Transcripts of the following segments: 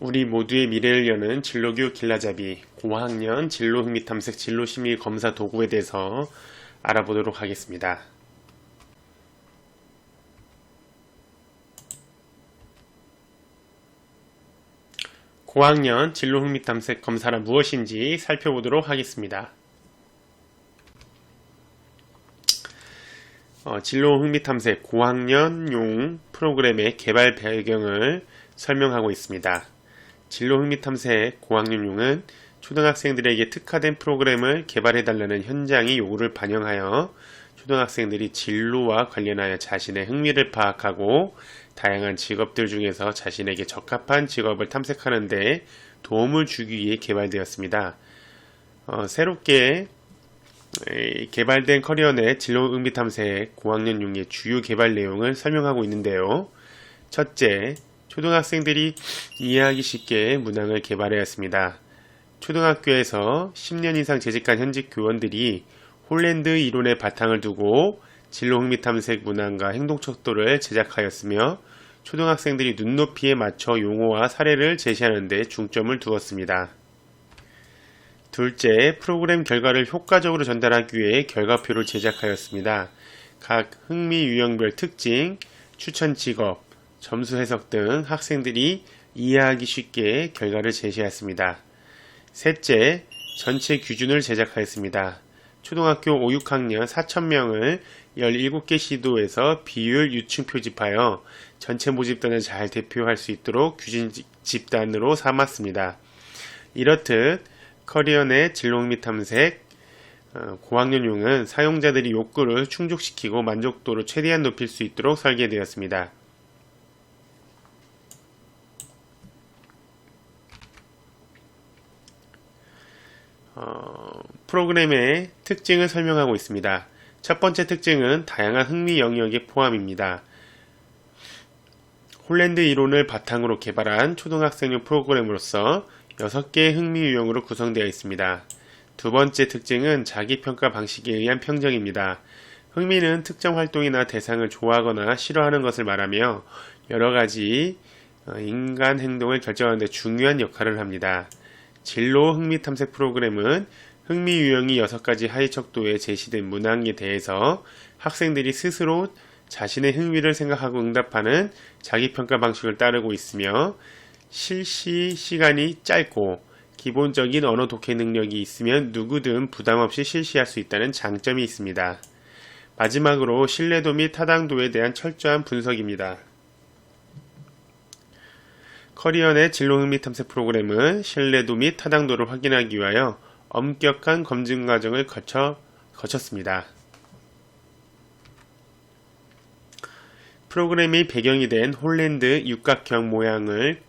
우리 모두의 미래를 여는 진로교육 길라잡이 고학년 진로 흥미 탐색 진로 심리 검사 도구에 대해서 알아보도록 하겠습니다. 고학년 진로 흥미 탐색 검사란 무엇인지 살펴보도록 하겠습니다. 진로 흥미 탐색 고학년용 프로그램의 개발 배경을 설명하고 있습니다. 진로 흥미 탐색 고학년용은 초등학생들에게 특화된 프로그램을 개발해달라는 현장의 요구를 반영하여 초등학생들이 진로와 관련하여 자신의 흥미를 파악하고 다양한 직업들 중에서 자신에게 적합한 직업을 탐색하는 데 도움을 주기 위해 개발되었습니다. 새롭게 개발된 커리어넷 진로 흥미 탐색 고학년용의 주요 개발 내용을 설명하고 있는데요. 첫째, 초등학생들이 이해하기 쉽게 문항을 개발하였습니다. 초등학교에서 10년 이상 재직한 현직 교원들이 홀랜드 이론의 바탕을 두고 진로 흥미 탐색 문항과 행동 척도를 제작하였으며 초등학생들이 눈높이에 맞춰 용어와 사례를 제시하는 데 중점을 두었습니다. 둘째, 프로그램 결과를 효과적으로 전달하기 위해 결과표를 제작하였습니다. 각 흥미 유형별 특징, 추천 직업, 점수 해석 등 학생들이 이해하기 쉽게 결과를 제시했습니다. 셋째, 전체 기준을 제작하였습니다. 초등학교 5, 6학년 4,000명을 17개 시도에서 비율 유층 표집하여 전체 모집단을 잘 대표할 수 있도록 규진 집단으로 삼았습니다. 이렇듯 커리어넷 진로 흥미 탐색 고학년용은 사용자들이 욕구를 충족시키고 만족도를 최대한 높일 수 있도록 설계되었습니다. 프로그램의 특징을 설명하고 있습니다. 첫 번째 특징은 다양한 흥미 영역의 포함입니다. 홀랜드 이론을 바탕으로 개발한 초등학생용 프로그램으로서 6개의 흥미 유형으로 구성되어 있습니다. 두 번째 특징은 자기평가 방식에 의한 평정입니다. 흥미는 특정 활동이나 대상을 좋아하거나 싫어하는 것을 말하며 여러가지 인간 행동을 결정하는 데 중요한 역할을 합니다. 진로 흥미 탐색 프로그램은 흥미 유형이 6가지 하위 척도에 제시된 문항에 대해서 학생들이 스스로 자신의 흥미를 생각하고 응답하는 자기평가 방식을 따르고 있으며 실시 시간이 짧고 기본적인 언어 독해 능력이 있으면 누구든 부담없이 실시할 수 있다는 장점이 있습니다. 마지막으로 신뢰도 및 타당도에 대한 철저한 분석입니다. 커리어넷 진로 흥미 탐색 프로그램은 신뢰도 및 타당도를 확인하기 위하여 엄격한 검증 과정을 거쳤습니다. 프로그램의 배경이 된 홀랜드 육각형 모양을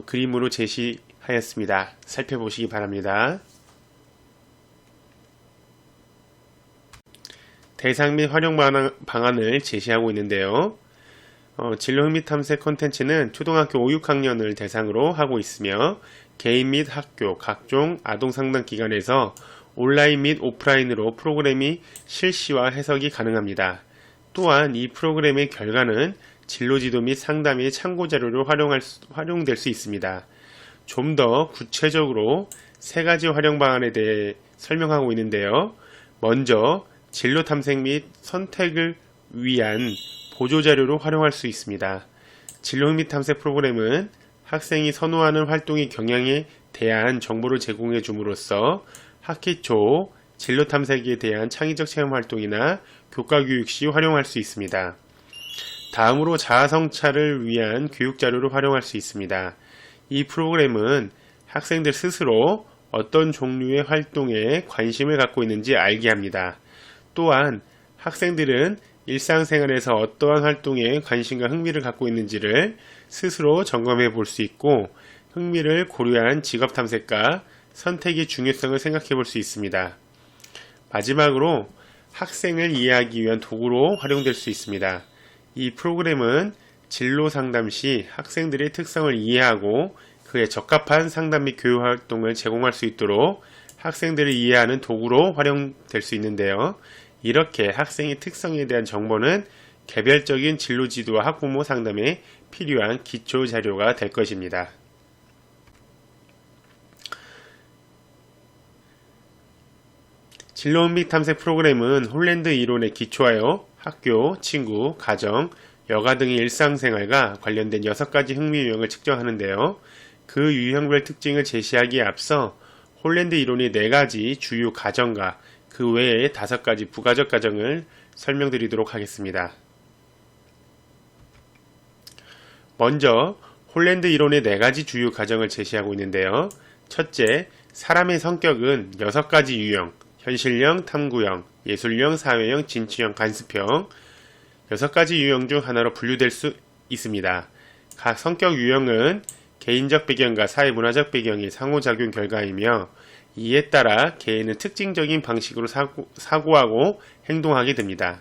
그림으로 제시하였습니다. 살펴보시기 바랍니다. 대상 및 활용 방안을 제시하고 있는데요. 진로 흥미 탐색 콘텐츠는 초등학교 5, 6학년을 대상으로 하고 있으며 개인 및 학교, 각종 아동 상담 기관에서 온라인 및 오프라인으로 프로그램이 실시와 해석이 가능합니다. 또한 이 프로그램의 결과는 진로지도 및 상담의 참고자료로 활용될 수 있습니다. 좀 더 구체적으로 3가지 활용 방안에 대해 설명하고 있는데요. 먼저 진로 탐색 및 선택을 위한 보조자료로 활용할 수 있습니다. 진로 흥미 탐색 프로그램은 학생이 선호하는 활동의 경향에 대한 정보를 제공해 줌으로써 학기 초 진로 탐색에 대한 창의적 체험 활동이나 교과 교육 시 활용할 수 있습니다. 다음으로 자아 성찰을 위한 교육 자료로 활용할 수 있습니다. 이 프로그램은 학생들 스스로 어떤 종류의 활동에 관심을 갖고 있는지 알게 합니다. 또한 학생들은 일상생활에서 어떠한 활동에 관심과 흥미를 갖고 있는지를 스스로 점검해 볼 수 있고 흥미를 고려한 직업 탐색과 선택의 중요성을 생각해 볼 수 있습니다. 마지막으로 학생을 이해하기 위한 도구로 활용될 수 있습니다. 이 프로그램은 진로 상담 시 학생들의 특성을 이해하고 그에 적합한 상담 및 교육 활동을 제공할 수 있도록 학생들을 이해하는 도구로 활용될 수 있는데요. 이렇게 학생의 특성에 대한 정보는 개별적인 진로 지도와 학부모 상담에 필요한 기초 자료가 될 것입니다. 진로은빛 탐색 프로그램은 홀랜드 이론에 기초하여 학교, 친구, 가정, 여가 등의 일상생활과 관련된 6가지 흥미 유형을 측정하는데요. 그 유형별 특징을 제시하기에 앞서 홀랜드 이론의 4가지 주요 가정과 그 외에 5가지 부가적 가정을 설명드리도록 하겠습니다. 먼저 홀랜드 이론의 4가지 주요 가정을 제시하고 있는데요. 첫째, 사람의 성격은 6가지 유형, 현실형, 탐구형, 예술형, 사회형, 진취형, 관습형 6가지 유형 중 하나로 분류될 수 있습니다. 각 성격 유형은 개인적 배경과 사회문화적 배경이 상호작용 결과이며 이에 따라 개인은 특징적인 방식으로 사고하고 행동하게 됩니다.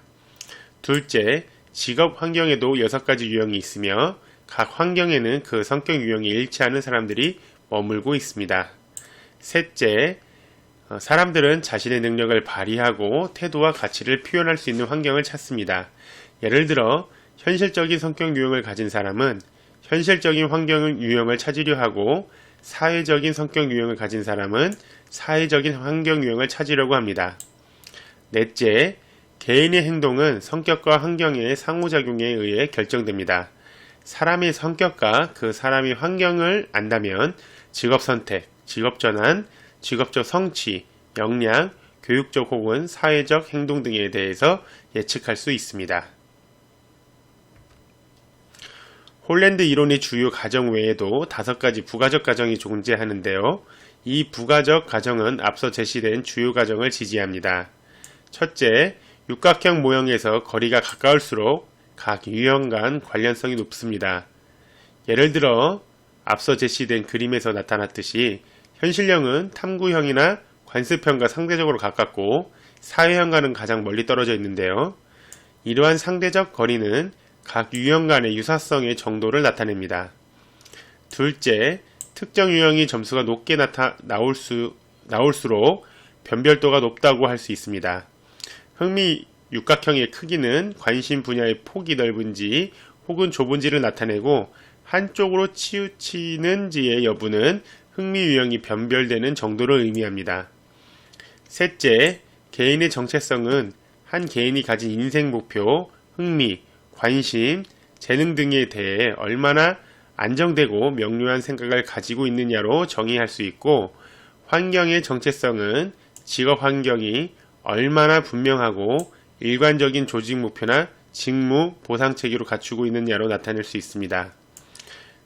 둘째, 직업 환경에도 6가지 유형이 있으며 각 환경에는 그 성격 유형이 일치하는 사람들이 머물고 있습니다. 셋째, 사람들은 자신의 능력을 발휘하고 태도와 가치를 표현할 수 있는 환경을 찾습니다. 예를 들어 현실적인 성격 유형을 가진 사람은 현실적인 환경 유형을 찾으려 하고 사회적인 성격 유형을 가진 사람은 사회적인 환경 유형을 찾으려고 합니다. 넷째, 개인의 행동은 성격과 환경의 상호작용에 의해 결정됩니다. 사람의 성격과 그 사람의 환경을 안다면 직업 선택, 직업 전환, 직업적 성취, 역량, 교육적 혹은 사회적 행동 등에 대해서 예측할 수 있습니다. 홀랜드 이론의 주요 가정 외에도 5가지 부가적 가정이 존재하는데요. 이 부가적 가정은 앞서 제시된 주요 가정을 지지합니다. 첫째, 육각형 모형에서 거리가 가까울수록 각 유형 간 관련성이 높습니다. 예를 들어 앞서 제시된 그림에서 나타났듯이 현실형은 탐구형이나 관습형과 상대적으로 가깝고 사회형과는 가장 멀리 떨어져 있는데요. 이러한 상대적 거리는 각 유형 간의 유사성의 정도를 나타냅니다. 둘째, 특정 유형이 점수가 높게 나올수록 변별도가 높다고 할 수 있습니다. 흥미 육각형의 크기는 관심 분야의 폭이 넓은지 혹은 좁은지를 나타내고 한쪽으로 치우치는지의 여부는 흥미 유형이 변별되는 정도를 의미합니다. 셋째, 개인의 정체성은 한 개인이 가진 인생 목표, 흥미, 관심, 재능 등에 대해 얼마나 안정되고 명료한 생각을 가지고 있느냐로 정의할 수 있고, 환경의 정체성은 직업 환경이 얼마나 분명하고 일관적인 조직 목표나 직무, 보상 체계로 갖추고 있느냐로 나타낼 수 있습니다.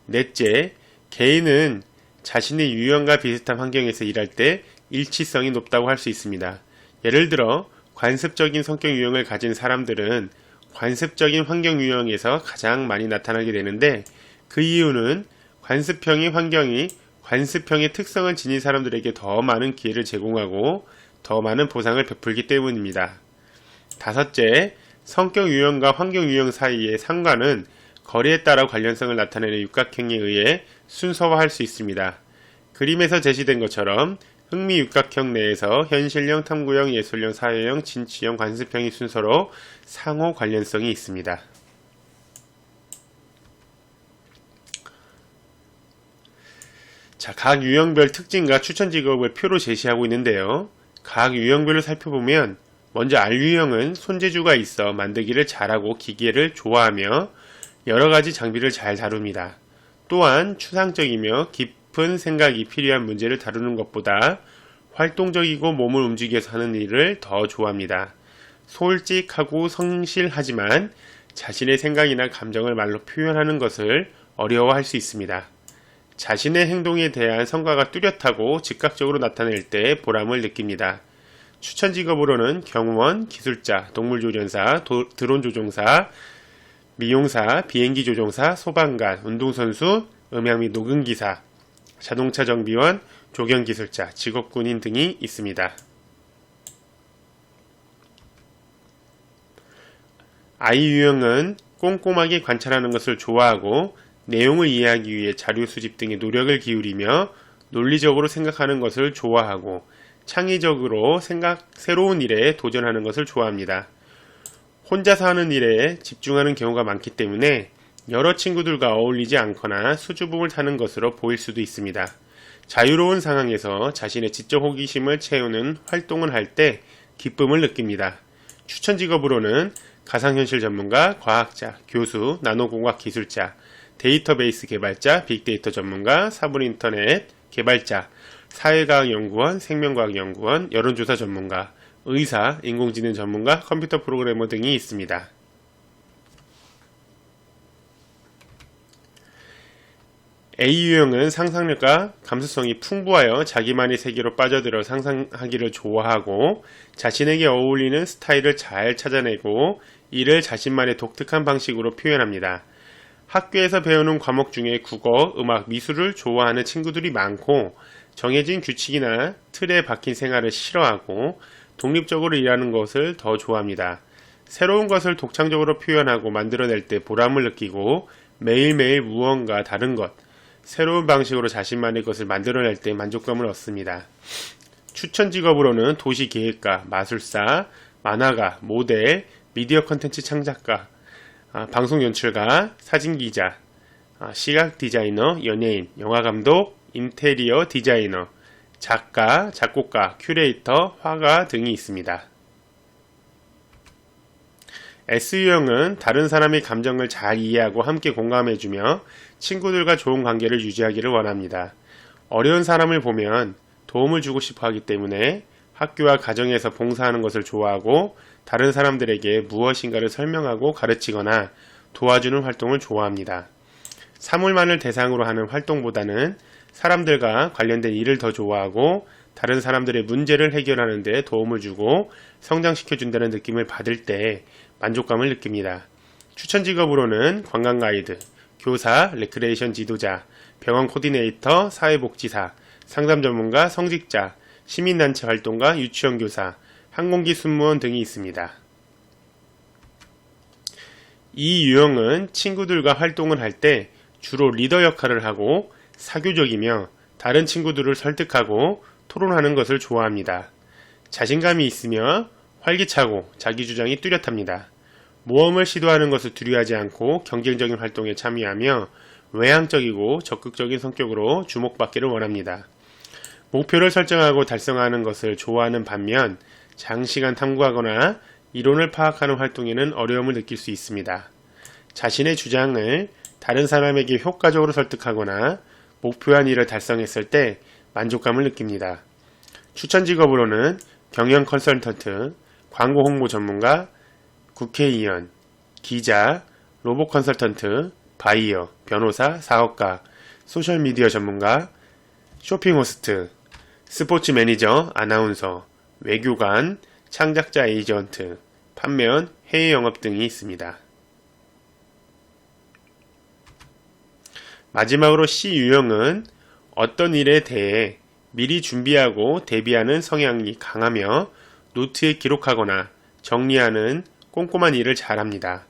넷째, 개인은 자신의 유형과 비슷한 환경에서 일할 때 일치성이 높다고 할 수 있습니다. 예를 들어 관습적인 성격 유형을 가진 사람들은 관습적인 환경 유형에서 가장 많이 나타나게 되는데, 그 이유는 관습형의 환경이 관습형의 특성을 지닌 사람들에게 더 많은 기회를 제공하고 더 많은 보상을 베풀기 때문입니다. 다섯째, 성격 유형과 환경 유형 사이의 상관은 거리에 따라 관련성을 나타내는 육각형에 의해 순서화할 수 있습니다. 그림에서 제시된 것처럼 흥미 육각형 내에서 현실형, 탐구형, 예술형, 사회형, 진취형, 관습형의 순서로 상호 관련성이 있습니다. 자, 각 유형별 특징과 추천 직업을 표로 제시하고 있는데요. 각 유형별로 살펴보면 먼저 R유형은 손재주가 있어 만들기를 잘하고 기계를 좋아하며 여러가지 장비를 잘 다룹니다. 또한 추상적이며 깊은 생각이 필요한 문제를 다루는 것보다 활동적이고 몸을 움직여서 하는 일을 더 좋아합니다. 솔직하고 성실하지만 자신의 생각이나 감정을 말로 표현하는 것을 어려워할 수 있습니다. 자신의 행동에 대한 성과가 뚜렷하고 즉각적으로 나타낼 때 보람을 느낍니다. 추천 직업으로는 경호원, 기술자, 동물조련사, 드론 조종사, 미용사, 비행기 조종사, 소방관, 운동선수, 음향 및 녹음기사, 자동차 정비원, 조경기술자, 직업군인 등이 있습니다. I 유형은 꼼꼼하게 관찰하는 것을 좋아하고 내용을 이해하기 위해 자료 수집 등의 노력을 기울이며 논리적으로 생각하는 것을 좋아하고 창의적으로 새로운 일에 도전하는 것을 좋아합니다. 혼자서 하는 일에 집중하는 경우가 많기 때문에 여러 친구들과 어울리지 않거나 수줍음을 타는 것으로 보일 수도 있습니다. 자유로운 상황에서 자신의 지적 호기심을 채우는 활동을 할 때 기쁨을 느낍니다. 추천 직업으로는 가상현실 전문가, 과학자, 교수, 나노공학 기술자, 데이터베이스 개발자, 빅데이터 전문가, 사물 인터넷 개발자, 사회과학 연구원, 생명과학 연구원, 여론조사 전문가, 의사, 인공지능 전문가, 컴퓨터 프로그래머 등이 있습니다. A 유형은 상상력과 감수성이 풍부하여 자기만의 세계로 빠져들어 상상하기를 좋아하고 자신에게 어울리는 스타일을 잘 찾아내고 이를 자신만의 독특한 방식으로 표현합니다. 학교에서 배우는 과목 중에 국어, 음악, 미술을 좋아하는 친구들이 많고 정해진 규칙이나 틀에 박힌 생활을 싫어하고 독립적으로 일하는 것을 더 좋아합니다. 새로운 것을 독창적으로 표현하고 만들어낼 때 보람을 느끼고 매일매일 무언가 다른 것, 새로운 방식으로 자신만의 것을 만들어낼 때 만족감을 얻습니다. 추천 직업으로는 도시계획가, 마술사, 만화가, 모델, 미디어 컨텐츠 창작가, 방송 연출가, 사진기자, 시각 디자이너, 연예인, 영화감독, 인테리어 디자이너, 작가, 작곡가, 큐레이터, 화가 등이 있습니다. S유형은 다른 사람의 감정을 잘 이해하고 함께 공감해주며 친구들과 좋은 관계를 유지하기를 원합니다. 어려운 사람을 보면 도움을 주고 싶어 하기 때문에 학교와 가정에서 봉사하는 것을 좋아하고 다른 사람들에게 무엇인가를 설명하고 가르치거나 도와주는 활동을 좋아합니다. 사물만을 대상으로 하는 활동보다는 사람들과 관련된 일을 더 좋아하고 다른 사람들의 문제를 해결하는 데 도움을 주고 성장시켜준다는 느낌을 받을 때 만족감을 느낍니다. 추천 직업으로는 관광 가이드, 교사, 레크레이션 지도자, 병원 코디네이터, 사회복지사, 상담 전문가, 성직자, 시민단체 활동가, 유치원 교사, 항공기 승무원 등이 있습니다. 이 유형은 친구들과 활동을 할 때 주로 리더 역할을 하고 사교적이며 다른 친구들을 설득하고 토론하는 것을 좋아합니다. 자신감이 있으며 활기차고 자기 주장이 뚜렷합니다. 모험을 시도하는 것을 두려워하지 않고 경쟁적인 활동에 참여하며 외향적이고 적극적인 성격으로 주목받기를 원합니다. 목표를 설정하고 달성하는 것을 좋아하는 반면 장시간 탐구하거나 이론을 파악하는 활동에는 어려움을 느낄 수 있습니다. 자신의 주장을 다른 사람에게 효과적으로 설득하거나 목표한 일을 달성했을 때 만족감을 느낍니다. 추천 직업으로는 경영 컨설턴트, 광고 홍보 전문가, 국회의원, 기자, 로봇 컨설턴트, 바이어, 변호사, 사업가, 소셜미디어 전문가, 쇼핑 호스트, 스포츠 매니저, 아나운서, 외교관, 창작자 에이전트, 판매원, 해외 영업 등이 있습니다. 마지막으로 C 유형은 어떤 일에 대해 미리 준비하고 대비하는 성향이 강하며 노트에 기록하거나 정리하는 꼼꼼한 일을 잘합니다.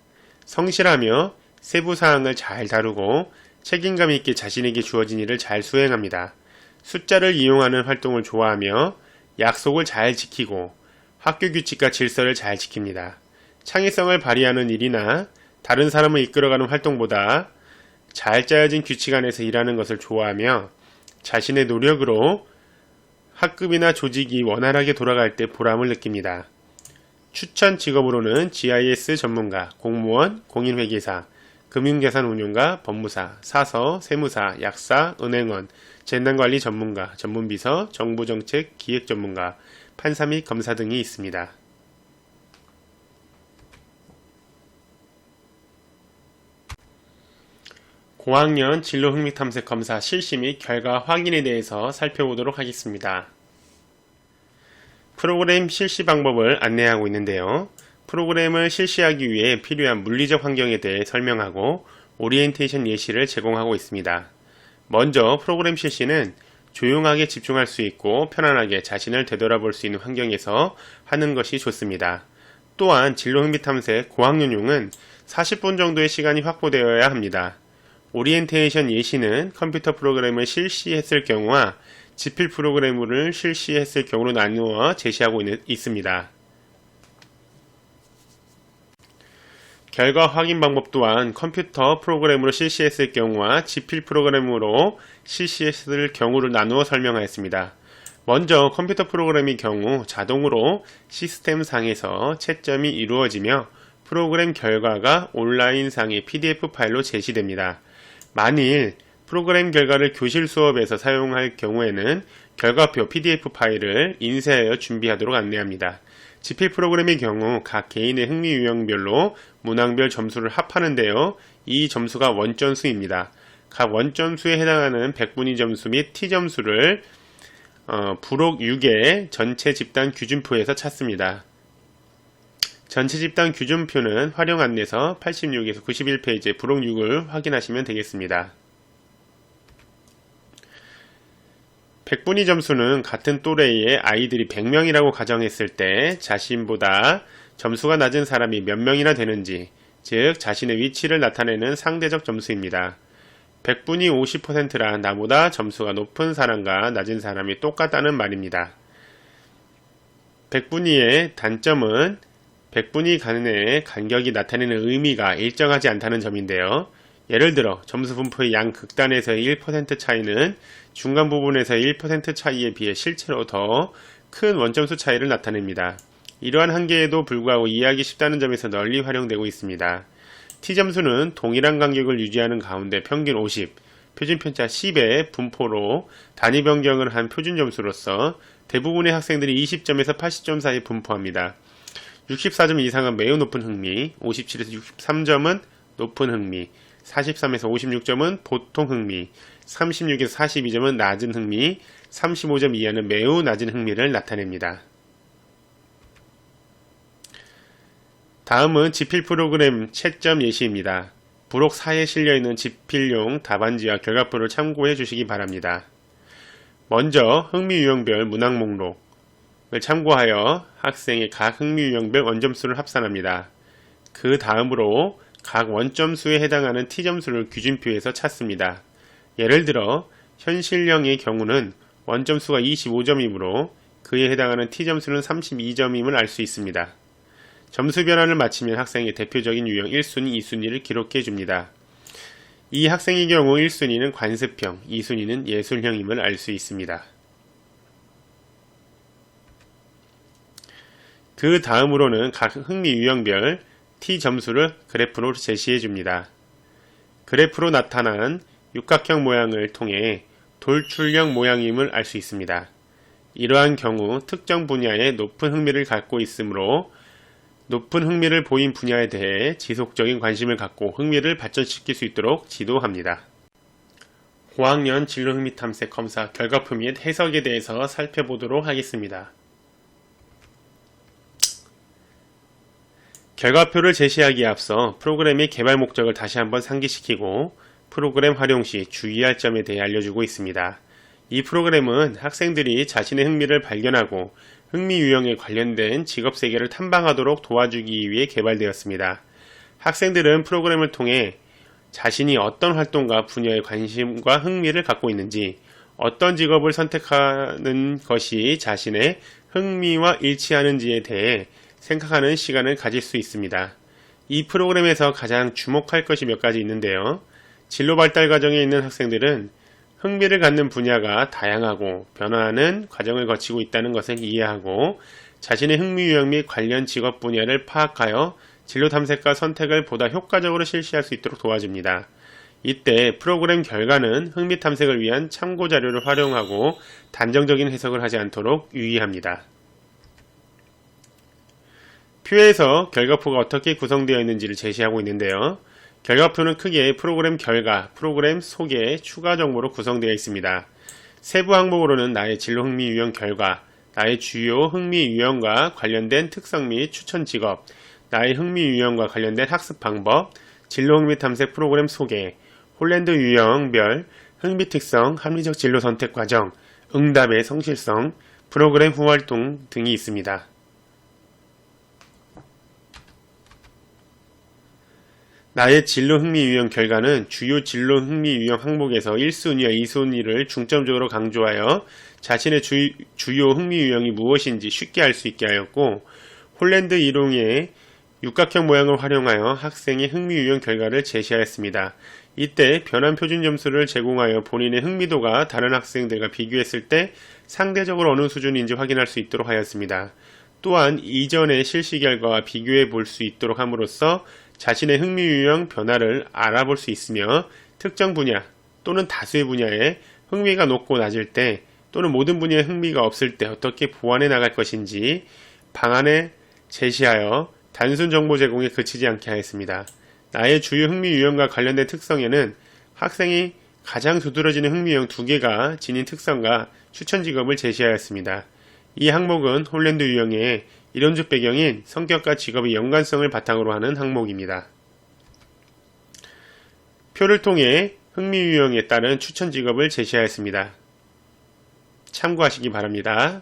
성실하며 세부사항을 잘 다루고 책임감 있게 자신에게 주어진 일을 잘 수행합니다. 숫자를 이용하는 활동을 좋아하며 약속을 잘 지키고 학교 규칙과 질서를 잘 지킵니다. 창의성을 발휘하는 일이나 다른 사람을 이끌어가는 활동보다 잘 짜여진 규칙 안에서 일하는 것을 좋아하며 자신의 노력으로 학급이나 조직이 원활하게 돌아갈 때 보람을 느낍니다. 추천 직업으로는 GIS 전문가, 공무원, 공인회계사, 금융자산 운용가, 법무사, 사서, 세무사, 약사, 은행원, 재난관리 전문가, 전문비서, 정보정책, 기획 전문가, 판사 및 검사 등이 있습니다. 고학년 진로 흥미 탐색 검사 실시 및 결과 확인에 대해서 살펴보도록 하겠습니다. 프로그램 실시 방법을 안내하고 있는데요. 프로그램을 실시하기 위해 필요한 물리적 환경에 대해 설명하고 오리엔테이션 예시를 제공하고 있습니다. 먼저 프로그램 실시는 조용하게 집중할 수 있고 편안하게 자신을 되돌아볼 수 있는 환경에서 하는 것이 좋습니다. 또한 진로 흥미 탐색 고학년용은 40분 정도의 시간이 확보되어야 합니다. 오리엔테이션 예시는 컴퓨터 프로그램을 실시했을 경우와 지필 프로그램을 실시했을 경우로 나누어 제시하고 있습니다. 결과 확인 방법 또한 컴퓨터 프로그램으로 실시했을 경우와 지필 프로그램으로 실시했을 경우를 나누어 설명하였습니다. 먼저 컴퓨터 프로그램의 경우 자동으로 시스템상에서 채점이 이루어지며 프로그램 결과가 온라인상의 PDF 파일로 제시됩니다. 만일 프로그램 결과를 교실 수업에서 사용할 경우에는 결과표 PDF 파일을 인쇄하여 준비하도록 안내합니다. 지필 프로그램의 경우 각 개인의 흥미 유형별로 문항별 점수를 합하는데요. 이 점수가 원점수입니다. 각 원점수에 해당하는 백분위 점수 및 T점수를 부록 6의 전체 집단 규준표에서 찾습니다. 전체 집단 규준표는 활용 안내서 86에서 91페이지의 부록 6을 확인하시면 되겠습니다. 백분위 점수는 같은 또래의 아이들이 100명이라고 가정했을 때 자신보다 점수가 낮은 사람이 몇 명이나 되는지, 즉 자신의 위치를 나타내는 상대적 점수입니다. 백분위 50%라 나보다 점수가 높은 사람과 낮은 사람이 똑같다는 말입니다. 백분위의 단점은 백분위 간의 간격이 나타내는 의미가 일정하지 않다는 점인데요. 예를 들어 점수 분포의 양 극단에서의 1% 차이는 중간 부분에서의 1% 차이에 비해 실제로 더 큰 원점수 차이를 나타냅니다. 이러한 한계에도 불구하고 이해하기 쉽다는 점에서 널리 활용되고 있습니다. T점수는 동일한 간격을 유지하는 가운데 평균 50, 표준편차 10의 분포로 단위 변경을 한 표준점수로서 대부분의 학생들이 20점에서 80점 사이 분포합니다. 64점 이상은 매우 높은 흥미, 57에서 63점은 높은 흥미, 43에서 56점은 보통 흥미, 36에서 42점은 낮은 흥미, 35점 이하는 매우 낮은 흥미를 나타냅니다. 다음은 지필 프로그램 채점 예시입니다. 부록 4에 실려있는 지필용 답안지와 결과표를 참고해 주시기 바랍니다. 먼저 흥미 유형별 문항 목록을 참고하여 학생의 각 흥미 유형별 원점수를 합산합니다. 그 다음으로 각 원점수에 해당하는 T점수를 규준표에서 찾습니다. 예를 들어 현실형의 경우는 원점수가 25점이므로 그에 해당하는 T점수는 32점임을 알 수 있습니다. 점수 변환을 마치면 학생의 대표적인 유형 1순위, 2순위를 기록해 줍니다. 이 학생의 경우 1순위는 관습형, 2순위는 예술형임을 알 수 있습니다. 그 다음으로는 각 흥미 유형별 T점수를 그래프로 제시해 줍니다. 그래프로 나타난 육각형 모양을 통해 돌출형 모양임을 알 수 있습니다. 이러한 경우 특정 분야에 높은 흥미를 갖고 있으므로 높은 흥미를 보인 분야에 대해 지속적인 관심을 갖고 흥미를 발전시킬 수 있도록 지도합니다. 고학년 진로 흥미 탐색 검사 결과표 및 해석에 대해서 살펴보도록 하겠습니다. 결과표를 제시하기에 앞서 프로그램의 개발 목적을 다시 한번 상기시키고 프로그램 활용 시 주의할 점에 대해 알려주고 있습니다. 이 프로그램은 학생들이 자신의 흥미를 발견하고 흥미 유형에 관련된 직업 세계를 탐방하도록 도와주기 위해 개발되었습니다. 학생들은 프로그램을 통해 자신이 어떤 활동과 분야에 관심과 흥미를 갖고 있는지, 어떤 직업을 선택하는 것이 자신의 흥미와 일치하는지에 대해 생각하는 시간을 가질 수 있습니다. 이 프로그램에서 가장 주목할 것이 몇 가지 있는데요. 진로 발달 과정에 있는 학생들은 흥미를 갖는 분야가 다양하고 변화하는 과정을 거치고 있다는 것을 이해하고 자신의 흥미 유형 및 관련 직업 분야를 파악하여 진로 탐색과 선택을 보다 효과적으로 실시할 수 있도록 도와줍니다. 이때 프로그램 결과는 흥미 탐색을 위한 참고 자료를 활용하고 단정적인 해석을 하지 않도록 유의합니다. 표에서 결과표가 어떻게 구성되어 있는지를 제시하고 있는데요. 결과표는 크게 프로그램 결과, 프로그램 소개, 추가 정보로 구성되어 있습니다. 세부 항목으로는 나의 진로 흥미 유형 결과, 나의 주요 흥미 유형과 관련된 특성 및 추천 직업, 나의 흥미 유형과 관련된 학습 방법, 진로 흥미 탐색 프로그램 소개, 홀랜드 유형별 흥미 특성, 합리적 진로 선택 과정, 응답의 성실성, 프로그램 후 활동 등이 있습니다. 나의 진로 흥미 유형 결과는 주요 진로 흥미 유형 항목에서 1순위와 2순위를 중점적으로 강조하여 자신의 주요 흥미 유형이 무엇인지 쉽게 알 수 있게 하였고, 홀랜드 이론의 육각형 모양을 활용하여 학생의 흥미 유형 결과를 제시하였습니다. 이때 변환 표준 점수를 제공하여 본인의 흥미도가 다른 학생들과 비교했을 때 상대적으로 어느 수준인지 확인할 수 있도록 하였습니다. 또한 이전의 실시 결과와 비교해 볼 수 있도록 함으로써 자신의 흥미 유형 변화를 알아볼 수 있으며 특정 분야 또는 다수의 분야에 흥미가 높고 낮을 때 또는 모든 분야에 흥미가 없을 때 어떻게 보완해 나갈 것인지 방안에 제시하여 단순 정보 제공에 그치지 않게 하였습니다. 나의 주요 흥미 유형과 관련된 특성에는 학생이 가장 두드러지는 흥미 유형 2개가 지닌 특성과 추천 직업을 제시하였습니다. 이 항목은 홀랜드 유형의 이론적 배경인 성격과 직업의 연관성을 바탕으로 하는 항목입니다. 표를 통해 흥미 유형에 따른 추천 직업을 제시하였습니다. 참고하시기 바랍니다.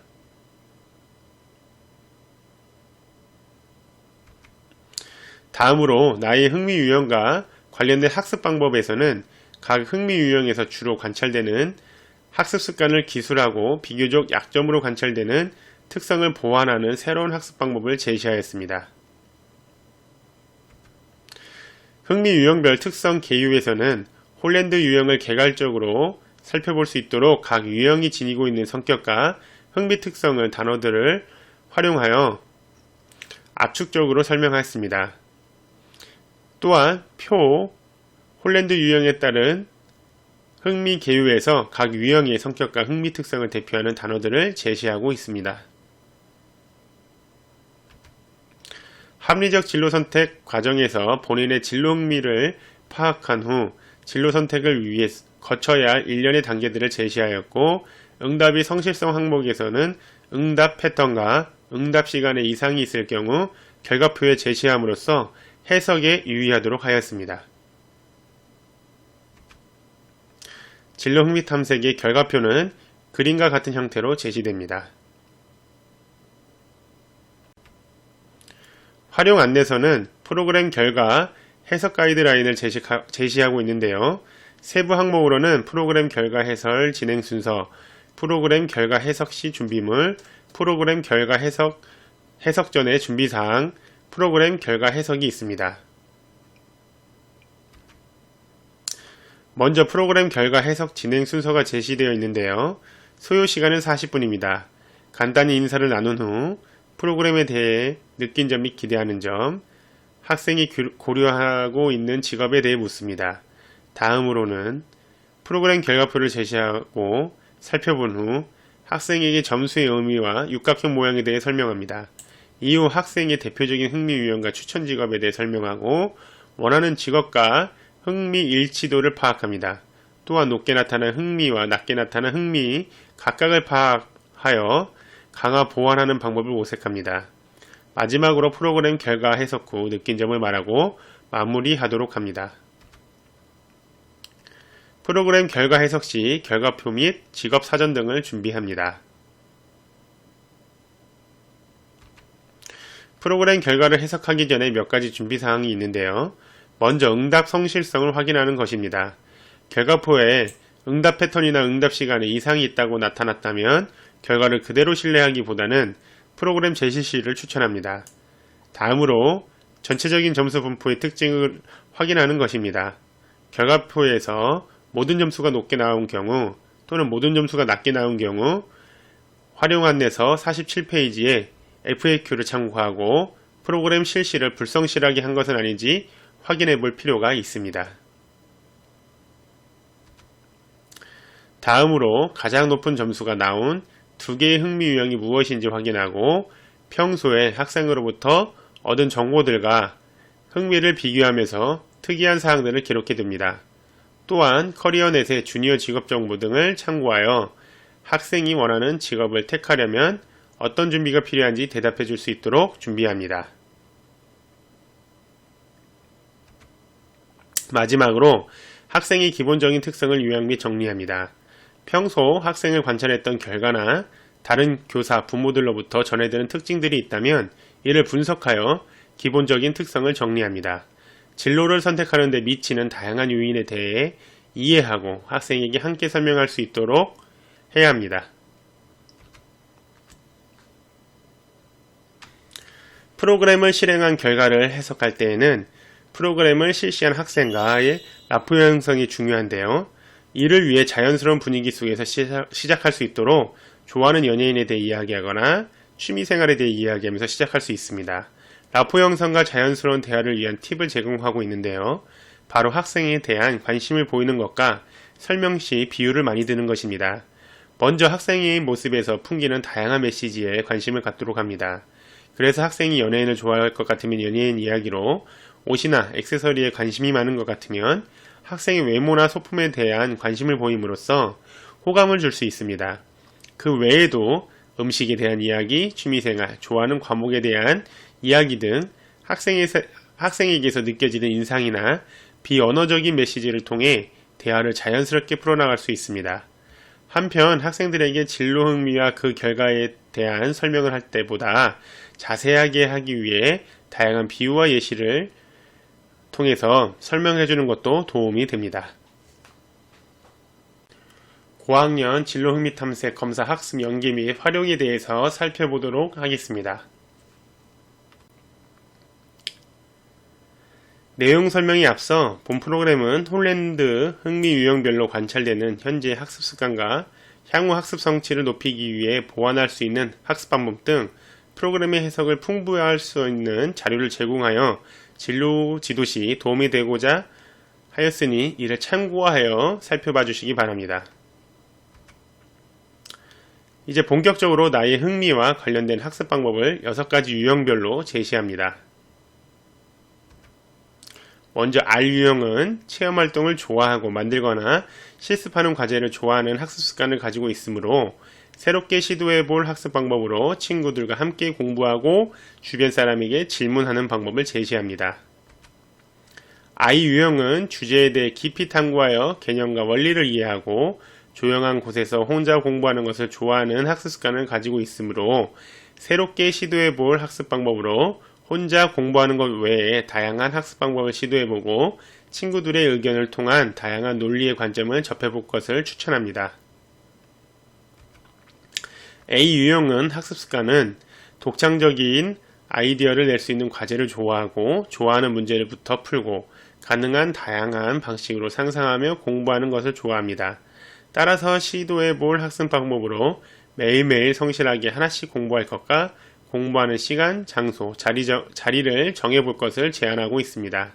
다음으로 나의 흥미 유형과 관련된 학습 방법에서는 각 흥미 유형에서 주로 관찰되는 학습 습관을 기술하고 비교적 약점으로 관찰되는 특성을 보완하는 새로운 학습 방법을 제시하였습니다. 흥미 유형별 특성 계유에서는 홀랜드 유형을 개괄적으로 살펴볼 수 있도록 각 유형이 지니고 있는 성격과 흥미 특성을 단어들을 활용하여 압축적으로 설명하였습니다. 또한 홀랜드 유형에 따른 흥미 계유에서 각 유형의 성격과 흥미 특성을 대표하는 단어들을 제시하고 있습니다. 합리적 진로 선택 과정에서 본인의 진로 흥미를 파악한 후 진로 선택을 위해 거쳐야 할 일련의 단계들을 제시하였고, 응답이 성실성 항목에서는 응답 패턴과 응답 시간에 이상이 있을 경우 결과표에 제시함으로써 해석에 유의하도록 하였습니다. 진로 흥미 탐색의 결과표는 그림과 같은 형태로 제시됩니다. 활용 안내서는 프로그램 결과 해석 가이드라인을 제시하고 있는데요. 세부 항목으로는 프로그램 결과 해설 진행 순서, 프로그램 결과 해석 시 준비물, 프로그램 결과 해석 전의 준비사항, 프로그램 결과 해석이 있습니다. 먼저 프로그램 결과 해석 진행 순서가 제시되어 있는데요. 소요 시간은 40분입니다. 간단히 인사를 나눈 후 프로그램에 대해 느낀 점 및 기대하는 점, 학생이 고려하고 있는 직업에 대해 묻습니다. 다음으로는 프로그램 결과표를 제시하고 살펴본 후 학생에게 점수의 의미와 육각형 모양에 대해 설명합니다. 이후 학생의 대표적인 흥미 유형과 추천 직업에 대해 설명하고 원하는 직업과 흥미 일치도를 파악합니다. 또한 높게 나타난 흥미와 낮게 나타난 흥미 각각을 파악하여 강화 보완하는 방법을 모색합니다. 마지막으로 프로그램 결과 해석 후 느낀 점을 말하고 마무리하도록 합니다. 프로그램 결과 해석 시 결과표 및 직업 사전 등을 준비합니다. 프로그램 결과를 해석하기 전에 몇 가지 준비사항이 있는데요. 먼저 응답 성실성을 확인하는 것입니다. 결과표에 응답 패턴이나 응답 시간에 이상이 있다고 나타났다면 결과를 그대로 신뢰하기보다는 프로그램 제시 시를 추천합니다. 다음으로 전체적인 점수 분포의 특징을 확인하는 것입니다. 결과표에서 모든 점수가 높게 나온 경우 또는 모든 점수가 낮게 나온 경우 활용 안내서 47페이지에 FAQ를 참고하고 프로그램 실시를 불성실하게 한 것은 아닌지 확인해 볼 필요가 있습니다. 다음으로 가장 높은 점수가 나온 두 개의 흥미 유형이 무엇인지 확인하고 평소에 학생으로부터 얻은 정보들과 흥미를 비교하면서 특이한 사항들을 기록해 둡니다. 또한 커리어넷의 주니어 직업 정보 등을 참고하여 학생이 원하는 직업을 택하려면 어떤 준비가 필요한지 대답해 줄 수 있도록 준비합니다. 마지막으로 학생의 기본적인 특성을 요약 및 정리합니다. 평소 학생을 관찰했던 결과나 다른 교사, 부모들로부터 전해드는 특징들이 있다면 이를 분석하여 기본적인 특성을 정리합니다. 진로를 선택하는 데 미치는 다양한 요인에 대해 이해하고 학생에게 함께 설명할 수 있도록 해야 합니다. 프로그램을 실행한 결과를 해석할 때에는 프로그램을 실시한 학생과의 라포 형성이 중요한데요. 이를 위해 자연스러운 분위기 속에서 시작할 수 있도록 좋아하는 연예인에 대해 이야기하거나 취미생활에 대해 이야기하면서 시작할 수 있습니다. 라포 형성과 자연스러운 대화를 위한 팁을 제공하고 있는데요. 바로 학생에 대한 관심을 보이는 것과 설명 시 비유를 많이 드는 것입니다. 먼저 학생의 모습에서 풍기는 다양한 메시지에 관심을 갖도록 합니다. 그래서 학생이 연예인을 좋아할 것 같으면 연예인 이야기로, 옷이나 액세서리에 관심이 많은 것 같으면 학생의 외모나 소품에 대한 관심을 보임으로써 호감을 줄 수 있습니다. 그 외에도 음식에 대한 이야기, 취미생활, 좋아하는 과목에 대한 이야기 등 학생에게서 느껴지는 인상이나 비언어적인 메시지를 통해 대화를 자연스럽게 풀어나갈 수 있습니다. 한편 학생들에게 진로 흥미와 그 결과에 대한 설명을 할 때보다 자세하게 하기 위해 다양한 비유와 예시를 통해서 설명해 주는 것도 도움이 됩니다. 고학년 진로 흥미 탐색 검사 학습 연계 및 활용에 대해서 살펴보도록 하겠습니다. 내용 설명에 앞서 본 프로그램은 홀랜드 흥미 유형별로 관찰되는 현재 학습 습관과 향후 학습 성취를 높이기 위해 보완할 수 있는 학습 방법 등 프로그램의 해석을 풍부할 수 있는 자료를 제공하여 진로 지도 시 도움이 되고자 하였으니 이를 참고하여 살펴봐 주시기 바랍니다. 이제 본격적으로 나의 흥미와 관련된 학습 방법을 6가지 유형별로 제시합니다. 먼저 R 유형은 체험활동을 좋아하고 만들거나 실습하는 과제를 좋아하는 학습 습관을 가지고 있으므로 새롭게 시도해볼 학습 방법으로 친구들과 함께 공부하고 주변 사람에게 질문하는 방법을 제시합니다. I 유형은 주제에 대해 깊이 탐구하여 개념과 원리를 이해하고 조용한 곳에서 혼자 공부하는 것을 좋아하는 학습 습관을 가지고 있으므로 새롭게 시도해볼 학습 방법으로 혼자 공부하는 것 외에 다양한 학습 방법을 시도해보고 친구들의 의견을 통한 다양한 논리의 관점을 접해볼 것을 추천합니다. A 유형은 학습 습관은 독창적인 아이디어를 낼 수 있는 과제를 좋아하고 좋아하는 문제를부터 풀고 가능한 다양한 방식으로 상상하며 공부하는 것을 좋아합니다. 따라서 시도해볼 학습 방법으로 매일매일 성실하게 하나씩 공부할 것과 공부하는 시간, 장소, 자리를 정해볼 것을 제안하고 있습니다.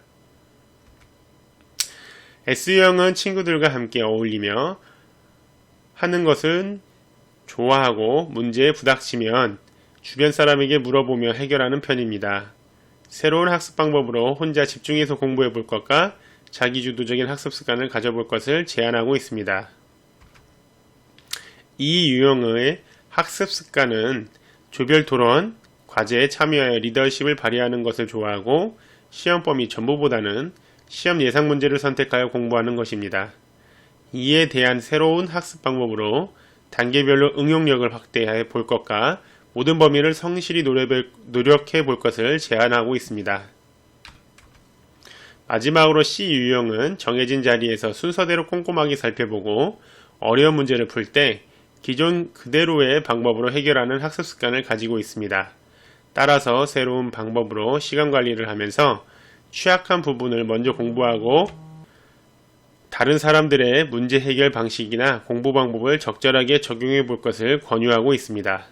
S유형은 친구들과 함께 어울리며 하는 것은 좋아하고 문제에 부닥치면 주변 사람에게 물어보며 해결하는 편입니다. 새로운 학습 방법으로 혼자 집중해서 공부해 볼 것과 자기주도적인 학습 습관을 가져볼 것을 제안하고 있습니다. 이 유형의 학습 습관은 조별 토론, 과제에 참여하여 리더십을 발휘하는 것을 좋아하고 시험 범위 전부보다는 시험 예상 문제를 선택하여 공부하는 것입니다. 이에 대한 새로운 학습 방법으로 단계별로 응용력을 확대해 볼 것과 모든 범위를 성실히 노력해 볼 것을 제안하고 있습니다. 마지막으로 C 유형은 정해진 자리에서 순서대로 꼼꼼하게 살펴보고 어려운 문제를 풀 때 기존 그대로의 방법으로 해결하는 학습 습관을 가지고 있습니다. 따라서 새로운 방법으로 시간 관리를 하면서 취약한 부분을 먼저 공부하고 다른 사람들의 문제 해결 방식이나 공부 방법을 적절하게 적용해 볼 것을 권유하고 있습니다.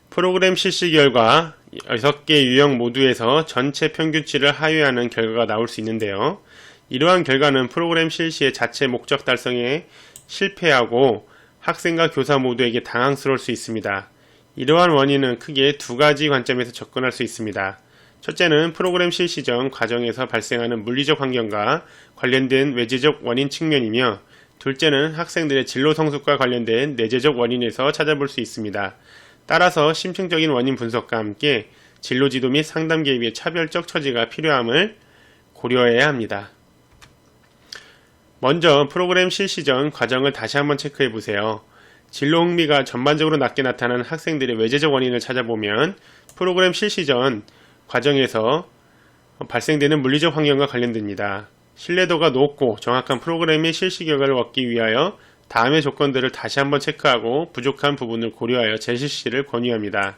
프로그램 실시 결과 6개 유형 모두에서 전체 평균치를 하회하는 결과가 나올 수 있는데요. 이러한 결과는 프로그램 실시의 자체 목적 달성에 실패하고 학생과 교사 모두에게 당황스러울 수 있습니다. 이러한 원인은 크게 2가지 관점에서 접근할 수 있습니다. 첫째는 프로그램 실시 전 과정에서 발생하는 물리적 환경과 관련된 외재적 원인 측면이며, 둘째는 학생들의 진로 성숙과 관련된 내재적 원인에서 찾아볼 수 있습니다. 따라서 심층적인 원인 분석과 함께 진로 지도 및 상담 개입의 차별적 처지가 필요함을 고려해야 합니다. 먼저 프로그램 실시 전 과정을 다시 한번 체크해 보세요. 진로 흥미가 전반적으로 낮게 나타나는 학생들의 외재적 원인을 찾아보면 프로그램 실시 전 과정에서 발생되는 물리적 환경과 관련됩니다. 신뢰도가 높고 정확한 프로그램의 실시 결과를 얻기 위하여 다음의 조건들을 다시 한번 체크하고 부족한 부분을 고려하여 재실시를 권유합니다.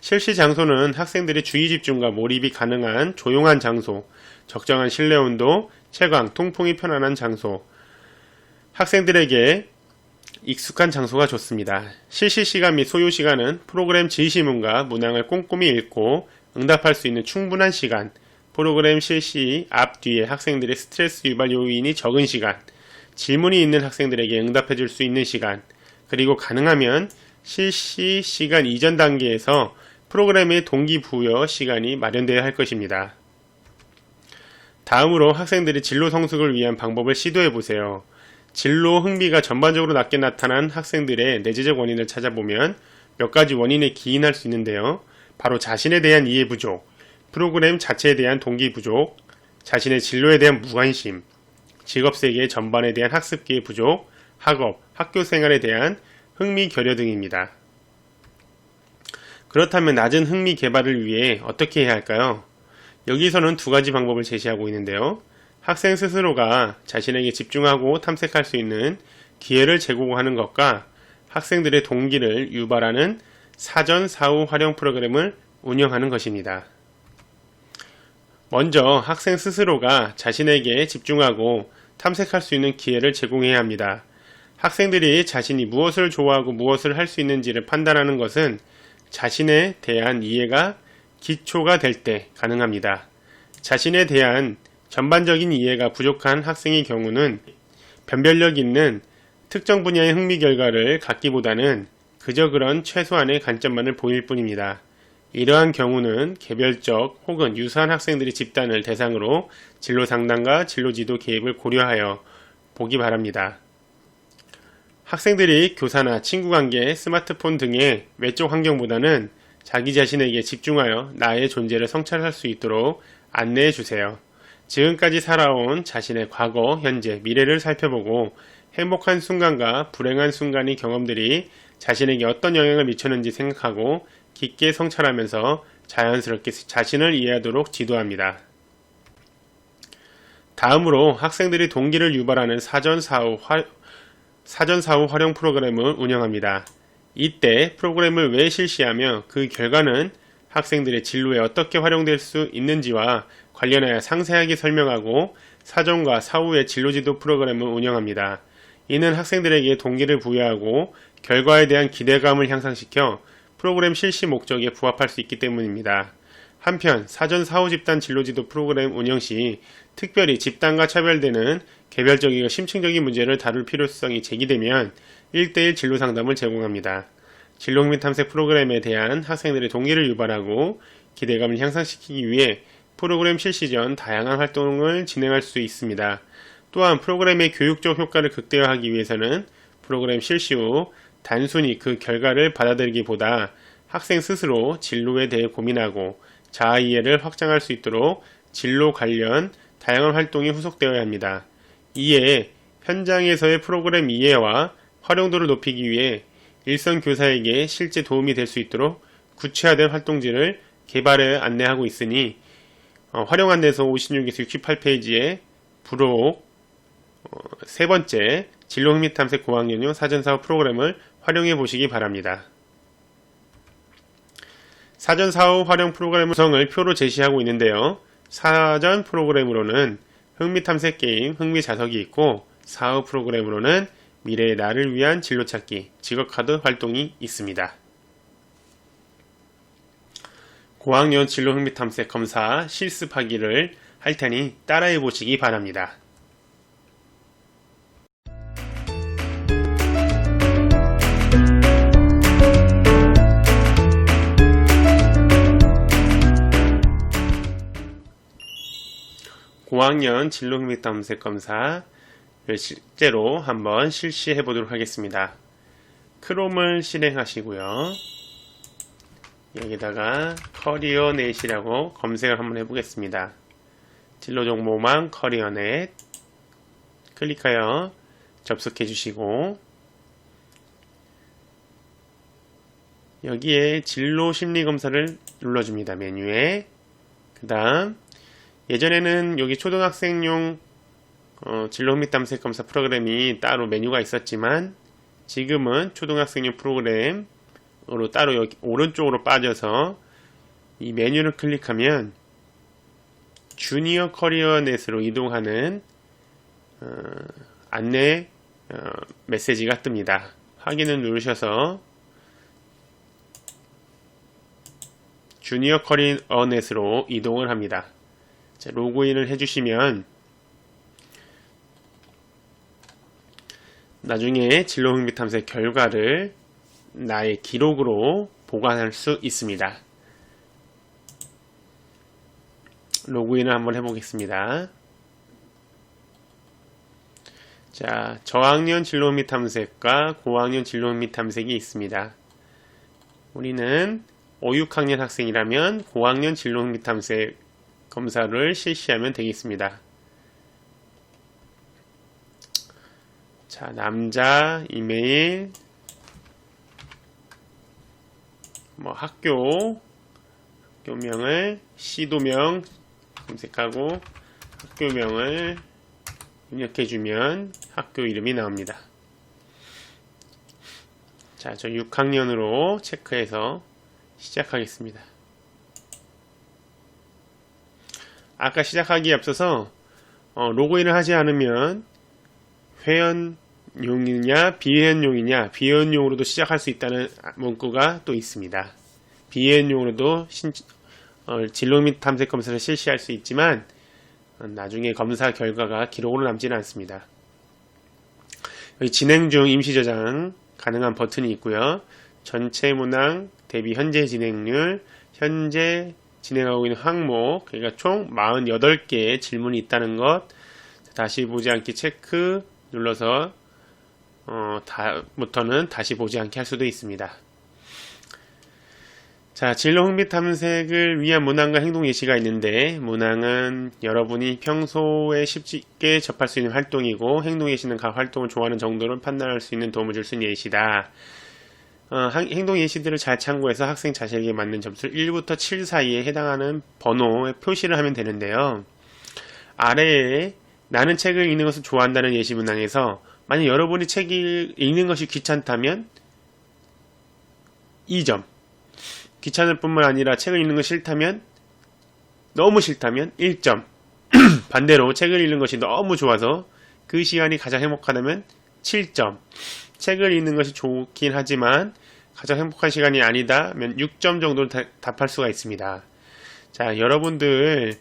실시 장소는 학생들의 주의 집중과 몰입이 가능한 조용한 장소, 적정한 실내 온도, 채광, 통풍이 편안한 장소, 학생들에게 익숙한 장소가 좋습니다. 실시 시간 및 소요 시간은 프로그램 지시문과 문항을 꼼꼼히 읽고 응답할 수 있는 충분한 시간, 프로그램 실시 앞뒤에 학생들의 스트레스 유발 요인이 적은 시간, 질문이 있는 학생들에게 응답해 줄 수 있는 시간, 그리고 가능하면 실시 시간 이전 단계에서 프로그램의 동기부여 시간이 마련되어야 할 것입니다. 다음으로 학생들의 진로 성숙을 위한 방법을 시도해 보세요. 진로 흥미가 전반적으로 낮게 나타난 학생들의 내재적 원인을 찾아보면 몇 가지 원인에 기인할 수 있는데요. 바로 자신에 대한 이해 부족, 프로그램 자체에 대한 동기 부족, 자신의 진로에 대한 무관심, 직업세계 전반에 대한 학습기의 부족, 학업, 학교 생활에 대한 흥미 결여 등입니다. 그렇다면 낮은 흥미 개발을 위해 어떻게 해야 할까요? 여기서는 두 가지 방법을 제시하고 있는데요. 학생 스스로가 자신에게 집중하고 탐색할 수 있는 기회를 제공하는 것과 학생들의 동기를 유발하는 사전 사후 활용 프로그램을 운영하는 것입니다. 먼저 학생 스스로가 자신에게 집중하고 탐색할 수 있는 기회를 제공해야 합니다. 학생들이 자신이 무엇을 좋아하고 무엇을 할 수 있는지를 판단하는 것은 자신에 대한 이해가 기초가 될 때 가능합니다. 자신에 대한 전반적인 이해가 부족한 학생의 경우는 변별력 있는 특정 분야의 흥미 결과를 갖기보다는 그저 그런 최소한의 관점만을 보일 뿐입니다. 이러한 경우는 개별적 혹은 유사한 학생들의 집단을 대상으로 진로 상담과 진로 지도 개입을 고려하여 보기 바랍니다. 학생들이 교사나 친구관계, 스마트폰 등의 외적 환경보다는 자기 자신에게 집중하여 나의 존재를 성찰할 수 있도록 안내해 주세요. 지금까지 살아온 자신의 과거, 현재, 미래를 살펴보고 행복한 순간과 불행한 순간의 경험들이 자신에게 어떤 영향을 미쳤는지 생각하고 깊게 성찰하면서 자연스럽게 자신을 이해하도록 지도합니다. 다음으로 학생들이 동기를 유발하는 사전 사후 활용 프로그램을 운영합니다. 이때 프로그램을 왜 실시하며 그 결과는 학생들의 진로에 어떻게 활용될 수 있는지와 관련하여 상세하게 설명하고 사전과 사후의 진로지도 프로그램을 운영합니다. 이는 학생들에게 동기를 부여하고 결과에 대한 기대감을 향상시켜 프로그램 실시 목적에 부합할 수 있기 때문입니다. 한편 사전 사후 집단 진로지도 프로그램 운영 시 특별히 집단과 차별되는 개별적이고 심층적인 문제를 다룰 필요성이 제기되면 1:1 진로 상담을 제공합니다. 진로 흥미 탐색 프로그램에 대한 학생들의 동기를 유발하고 기대감을 향상시키기 위해 프로그램 실시 전 다양한 활동을 진행할 수 있습니다. 또한 프로그램의 교육적 효과를 극대화하기 위해서는 프로그램 실시 후 단순히 그 결과를 받아들이기보다 학생 스스로 진로에 대해 고민하고 자아 이해를 확장할 수 있도록 진로 관련 다양한 활동이 후속되어야 합니다. 이에 현장에서의 프로그램 이해와 활용도를 높이기 위해 일선 교사에게 실제 도움이 될 수 있도록 구체화된 활동지를 개발해 안내하고 있으니 활용 안내서 56에서 68페이지에 부록 세 번째 진로 흥미 탐색 고학년용 사전사후 프로그램을 활용해 보시기 바랍니다. 사전사후 활용 프로그램 구성을 표로 제시하고 있는데요. 사전 프로그램으로는 흥미 탐색 게임, 흥미 자석이 있고 사후 프로그램으로는 미래의 나를 위한 진로 찾기, 직업 카드 활동이 있습니다. 고학년 진로 흥미 탐색 검사 실습하기를 할 테니 따라해 보시기 바랍니다. 고학년 진로 흥미 탐색 검사를 실제로 한번 실시해 보도록 하겠습니다. 크롬을 실행하시고요. 여기다가 커리어넷이라고 검색을 한번 해보겠습니다. 진로 정보망 커리어넷 클릭하여 접속해 주시고 여기에 진로 심리 검사를 눌러줍니다. 메뉴에 그 다음 예전에는 여기 초등학생용 진로 흥미 탐색 검사 프로그램이 따로 메뉴가 있었지만 지금은 초등학생용 프로그램으로 따로 여기 오른쪽으로 빠져서 이 메뉴를 클릭하면 주니어 커리어넷으로 이동하는 안내 메시지가 뜹니다. 확인을 누르셔서 주니어 커리어넷으로 이동을 합니다. 자, 로그인을 해주시면 나중에 진로 흥미 탐색 결과를 나의 기록으로 보관할 수 있습니다. 로그인을 한번 해보겠습니다. 자, 저학년 진로 흥미 탐색과 고학년 진로 흥미 탐색이 있습니다. 우리는 5, 6학년 학생이라면 고학년 진로 흥미 탐색 검사를 실시하면 되겠습니다. 자, 남자, 이메일, 학교명을 시도명 검색하고 학교명을 입력해주면 학교 이름이 나옵니다. 자, 저 6학년으로 체크해서 시작하겠습니다. 아까 시작하기에 앞서서 로그인을 하지 않으면 회원용이냐 비회원용이냐, 비회원용으로도 시작할 수 있다는 문구가 또 있습니다. 비회원용으로도 진로 및 탐색 검사를 실시할 수 있지만 나중에 검사 결과가 기록으로 남지는 않습니다. 여기 진행 중 임시 저장 가능한 버튼이 있고요. 전체 문항 대비 현재 진행률, 현재 진행하고 있는 항목, 그러니까 총 48개의 질문이 있다는 것, 다시 보지 않기 체크 눌러서 부터는 다시 보지 않게 할 수도 있습니다. 자, 진로 흥미 탐색을 위한 문항과 행동 예시가 있는데, 문항은 여러분이 평소에 쉽게 접할 수 있는 활동이고, 행동 예시는 각 활동을 좋아하는 정도를 판단할 수 있는 도움을 줄 수 있는 예시다. 행동 예시들을 잘 참고해서 학생 자신에게 맞는 점수를 1부터 7 사이에 해당하는 번호에 표시를 하면 되는데요. 아래에 나는 책을 읽는 것을 좋아한다는 예시 문항에서 만약 여러분이 책을 읽는 것이 귀찮다면 2점, 귀찮을 뿐만 아니라 책을 읽는 것이 싫다면, 너무 싫다면 1점, 반대로 책을 읽는 것이 너무 좋아서 그 시간이 가장 행복하다면 7점, 책을 읽는 것이 좋긴 하지만 가장 행복한 시간이 아니다면 6점 정도를 답할 수가 있습니다. 자, 여러분들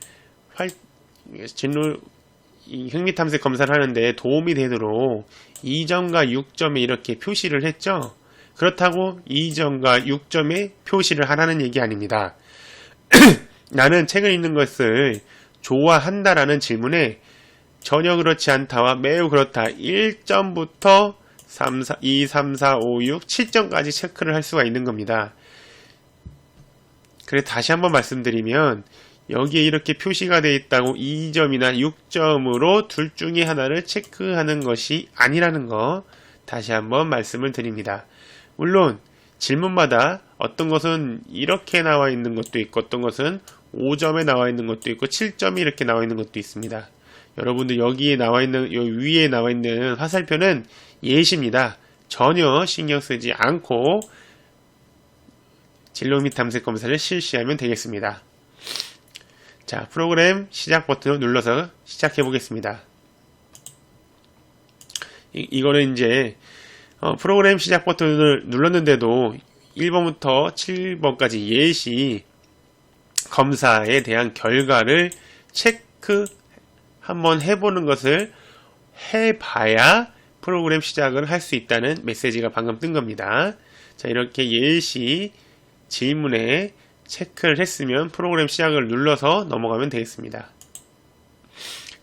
진로 흥미 탐색 검사를 하는데 도움이 되도록 2점과 6점에 이렇게 표시를 했죠. 그렇다고 2점과 6점에 표시를 하라는 얘기 아닙니다. 나는 책을 읽는 것을 좋아한다라는 질문에 전혀 그렇지 않다와 매우 그렇다 1점부터 2, 3, 4, 5, 6, 7점까지 체크를 할 수가 있는 겁니다. 그래서 다시 한번 말씀드리면 여기에 이렇게 표시가 되어 있다고 2점이나 6점으로 둘 중에 하나를 체크하는 것이 아니라는 거 다시 한번 말씀을 드립니다. 물론 질문마다 어떤 것은 이렇게 나와 있는 것도 있고 어떤 것은 5점에 나와 있는 것도 있고 7점이 이렇게 나와 있는 것도 있습니다. 여러분들 여기에 나와 있는, 여기 위에 나와 있는 화살표는 예시입니다. 전혀 신경 쓰지 않고 진로 및 탐색 검사를 실시하면 되겠습니다. 자, 프로그램 시작 버튼을 눌러서 시작해 보겠습니다. 이거는 이제 프로그램 시작 버튼을 눌렀는데도 1번부터 7번까지 예시 검사에 대한 결과를 체크 한번 해보는 것을 해봐야 프로그램 시작을 할 수 있다는 메시지가 방금 뜬 겁니다. 자, 이렇게 예시 질문에 체크를 했으면 프로그램 시작을 눌러서 넘어가면 되겠습니다.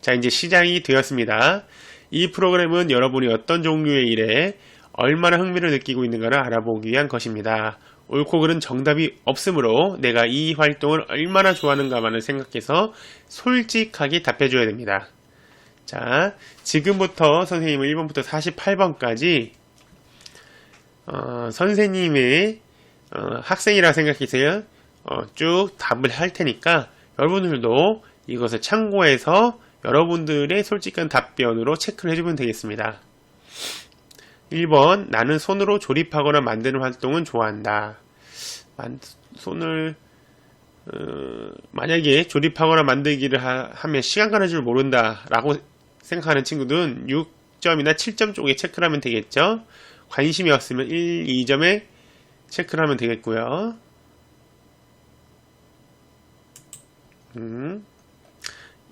자, 이제 시작이 되었습니다. 이 프로그램은 여러분이 어떤 종류의 일에 얼마나 흥미를 느끼고 있는가를 알아보기 위한 것입니다. 옳고 그른 정답이 없으므로 내가 이 활동을 얼마나 좋아하는가만을 생각해서 솔직하게 답해줘야 됩니다. 자, 지금부터 선생님은 1번부터 48번까지 선생님의 학생이라 생각해서요. 쭉 답을 할 테니까 여러분들도 이것을 참고해서 여러분들의 솔직한 답변으로 체크를 해주면 되겠습니다. 1번, 나는 손으로 조립하거나 만드는 활동은 좋아한다. 손을 만약에 조립하거나 만들기를 하면 시간 가는 줄 모른다 라고 생각하는 친구들은 6점이나 7점 쪽에 체크를 하면 되겠죠. 관심이 없으면 1, 2점에 체크를 하면 되겠고요.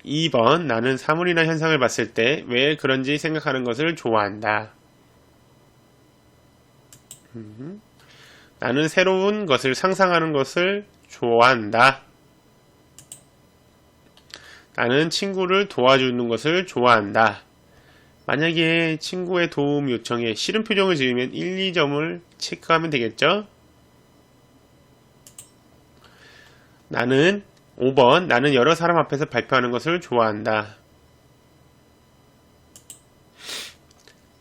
2번 나는 사물이나 현상을 봤을 때 왜 그런지 생각하는 것을 좋아한다. 나는 새로운 것을 상상하는 것을 좋아한다. 나는 친구를 도와주는 것을 좋아한다. 만약에 친구의 도움 요청에 싫은 표정을 지으면 1, 2점을 체크하면 되겠죠? 나는 5번 나는 여러 사람 앞에서 발표하는 것을 좋아한다.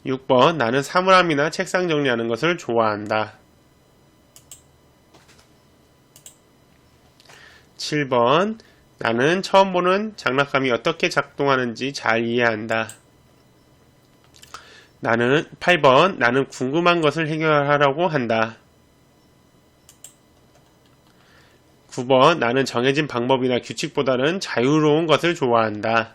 6번 나는 사물함이나 책상 정리하는 것을 좋아한다. 7번 나는 처음 보는 장난감이 어떻게 작동하는지 잘 이해한다. 8번 나는 궁금한 것을 해결하려고 한다. 9번 나는 정해진 방법이나 규칙보다는 자유로운 것을 좋아한다.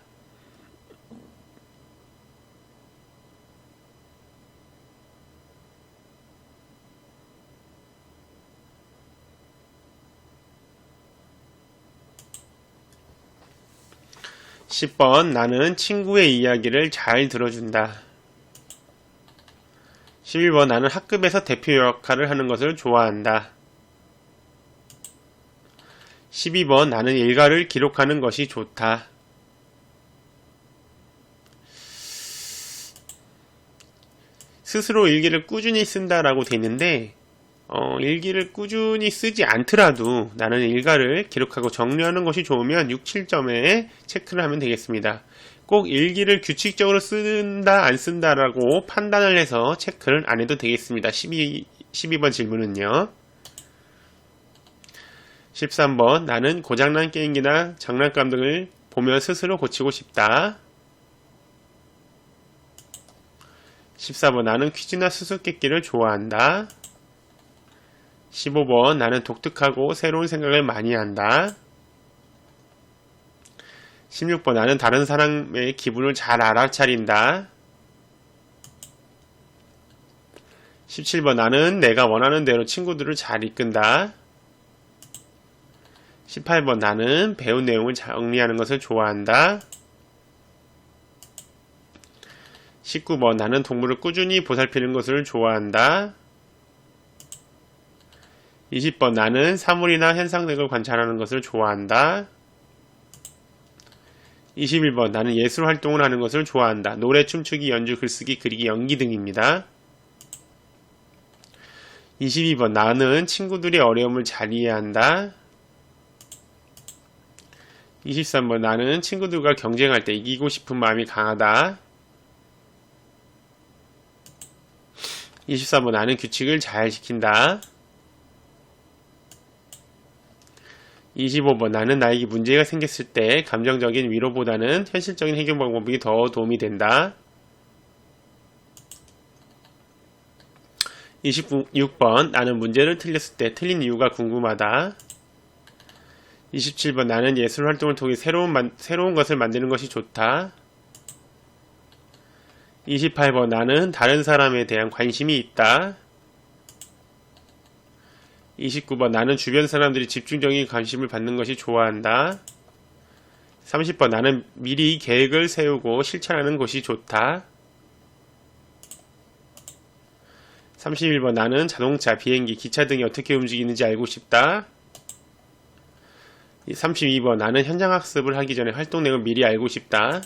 10번 나는 친구의 이야기를 잘 들어준다. 11번 나는 학급에서 대표 역할을 하는 것을 좋아한다. 12번 나는 일과를 기록하는 것이 좋다. 스스로 일기를 꾸준히 쓴다라고 돼 있는데 일기를 꾸준히 쓰지 않더라도 나는 일과를 기록하고 정리하는 것이 좋으면 6, 7점에 체크를 하면 되겠습니다. 꼭 일기를 규칙적으로 쓴다 안 쓴다라고 판단을 해서 체크를 안 해도 되겠습니다. 12번 질문은요. 13번 나는 고장난 게임기나 장난감 등을 보며 스스로 고치고 싶다. 14번 나는 퀴즈나 수수께끼를 좋아한다. 15번 나는 독특하고 새로운 생각을 많이 한다. 16번 나는 다른 사람의 기분을 잘 알아차린다. 17번 나는 내가 원하는 대로 친구들을 잘 이끈다. 18번 나는 배운 내용을 정리하는 것을 좋아한다. 19번 나는 동물을 꾸준히 보살피는 것을 좋아한다. 20번 나는 사물이나 현상 등을 관찰하는 것을 좋아한다. 21번 나는 예술 활동을 하는 것을 좋아한다. 노래, 춤추기, 연주, 글쓰기, 그리기, 연기 등입니다. 22번 나는 친구들의 어려움을 잘 이해한다. 23번 나는 친구들과 경쟁할 때 이기고 싶은 마음이 강하다. 24번 나는 규칙을 잘 지킨다. 25번 나는 나에게 문제가 생겼을 때 감정적인 위로보다는 현실적인 해결 방법이 더 도움이 된다. 26번 나는 문제를 틀렸을 때 틀린 이유가 궁금하다. 27번 나는 예술 활동을 통해 새로운 것을 만드는 것이 좋다. 28번 나는 다른 사람에 대한 관심이 있다. 29번 나는 주변 사람들이 집중적인 관심을 받는 것이 좋아한다. 30번 나는 미리 계획을 세우고 실천하는 것이 좋다. 31번 나는 자동차, 비행기, 기차 등이 어떻게 움직이는지 알고 싶다. 32번 나는 현장학습을 하기 전에 활동 내용을 미리 알고 싶다.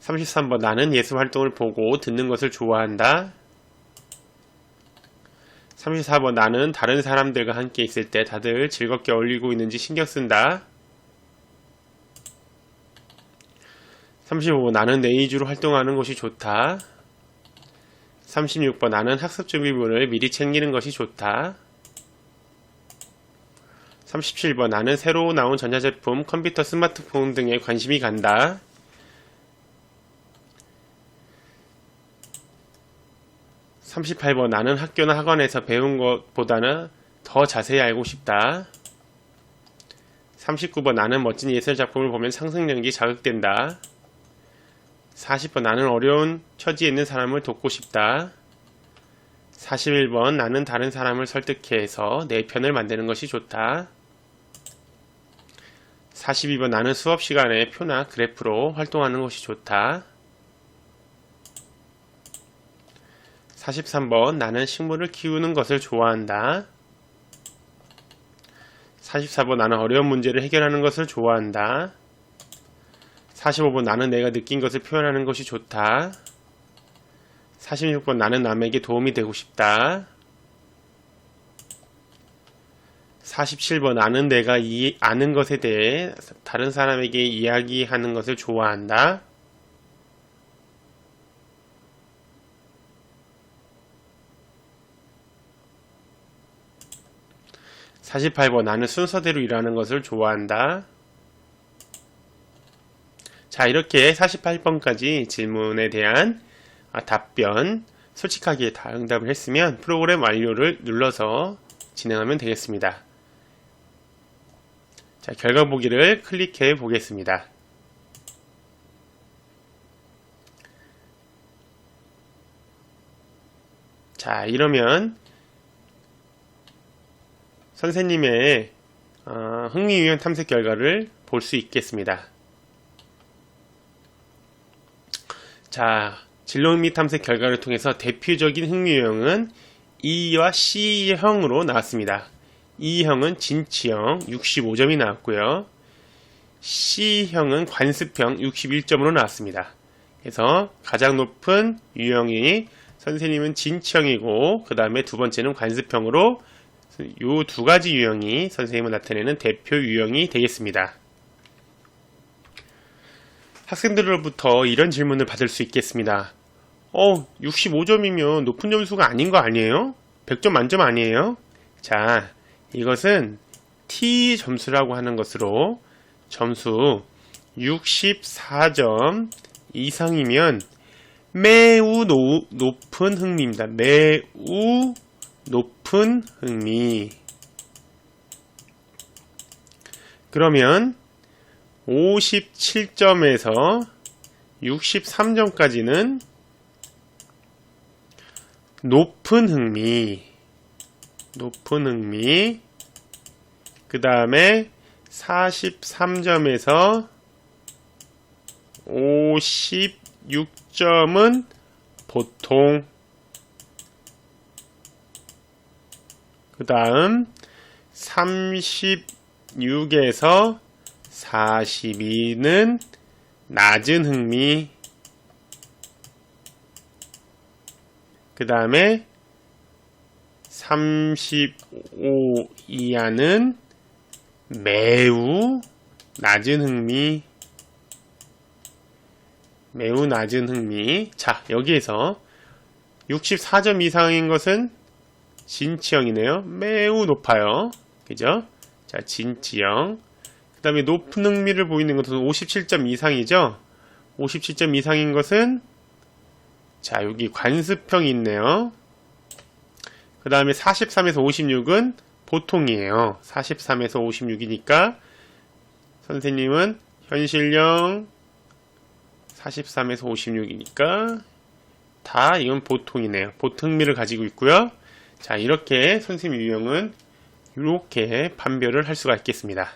33번 나는 예술 활동을 보고 듣는 것을 좋아한다. 34번 나는 다른 사람들과 함께 있을 때 다들 즐겁게 어울리고 있는지 신경 쓴다. 35번 나는 내 위주로 활동하는 것이 좋다. 36번 나는 학습 준비물을 미리 챙기는 것이 좋다. 37번 나는 새로 나온 전자제품, 컴퓨터, 스마트폰 등에 관심이 간다. 38번 나는 학교나 학원에서 배운 것보다는 더 더 자세히 알고 싶다. 39번 나는 멋진 예술작품을 보면 상상력이 자극된다. 40번 나는 어려운 처지에 있는 사람을 돕고 싶다. 41번 나는 다른 사람을 설득해서 내 편을 만드는 것이 좋다. 42번 나는 수업 시간에 표나 그래프로 활동하는 것이 좋다. 43번 나는 식물을 키우는 것을 좋아한다. 44번 나는 어려운 문제를 해결하는 것을 좋아한다. 45번 나는 내가 느낀 것을 표현하는 것이 좋다. 46번 나는 남에게 도움이 되고 싶다. 47번 나는 내가 아는 것에 대해 다른 사람에게 이야기하는 것을 좋아한다. 48번 나는 순서대로 일하는 것을 좋아한다. 자, 이렇게 48번까지 질문에 대한 답변 솔직하게 다 응답을 했으면 프로그램 완료를 눌러서 진행하면 되겠습니다. 자, 결과 보기를 클릭해 보겠습니다. 자, 이러면 선생님의 흥미유형 탐색 결과를 볼 수 있겠습니다. 자, 진로 흥미 탐색 결과를 통해서 대표적인 흥미유형은 E와 C형으로 나왔습니다. E형은 진취형 65점이 나왔고요. C형은 관습형 61점으로 나왔습니다. 그래서 가장 높은 유형이 선생님은 진취형이고 그 다음에 두 번째는 관습형으로 이 두 가지 유형이 선생님을 나타내는 대표 유형이 되겠습니다. 학생들로부터 이런 질문을 받을 수 있겠습니다. 65점이면 높은 점수가 아닌 거 아니에요? 100점 만점 아니에요? 자, 이것은 T 점수라고 하는 것으로 점수 64점 이상이면 매우 높은 흥미입니다. 매우 높은 흥미. 그러면 57점에서 63점까지는 높은 흥미. 그 다음에 43점에서 56점은 보통. 그 다음 36에서 42는 낮은 흥미. 그 다음에 35 이하는 매우 낮은 흥미. 매우 낮은 흥미. 자, 여기에서 64점 이상인 것은 진취형이네요. 매우 높아요. 그죠? 자, 진취형. 그 다음에 높은 흥미를 보이는 것은 57점 이상이죠? 57점 이상인 것은 자, 여기 관습형이 있네요. 그 다음에 43에서 56은 보통이에요. 43에서 56이니까 선생님은 현실형 43에서 56이니까 다 이건 보통이네요. 보통 흥미를 가지고 있고요. 자, 이렇게 선생님 유형은 이렇게 판별을 할 수가 있겠습니다.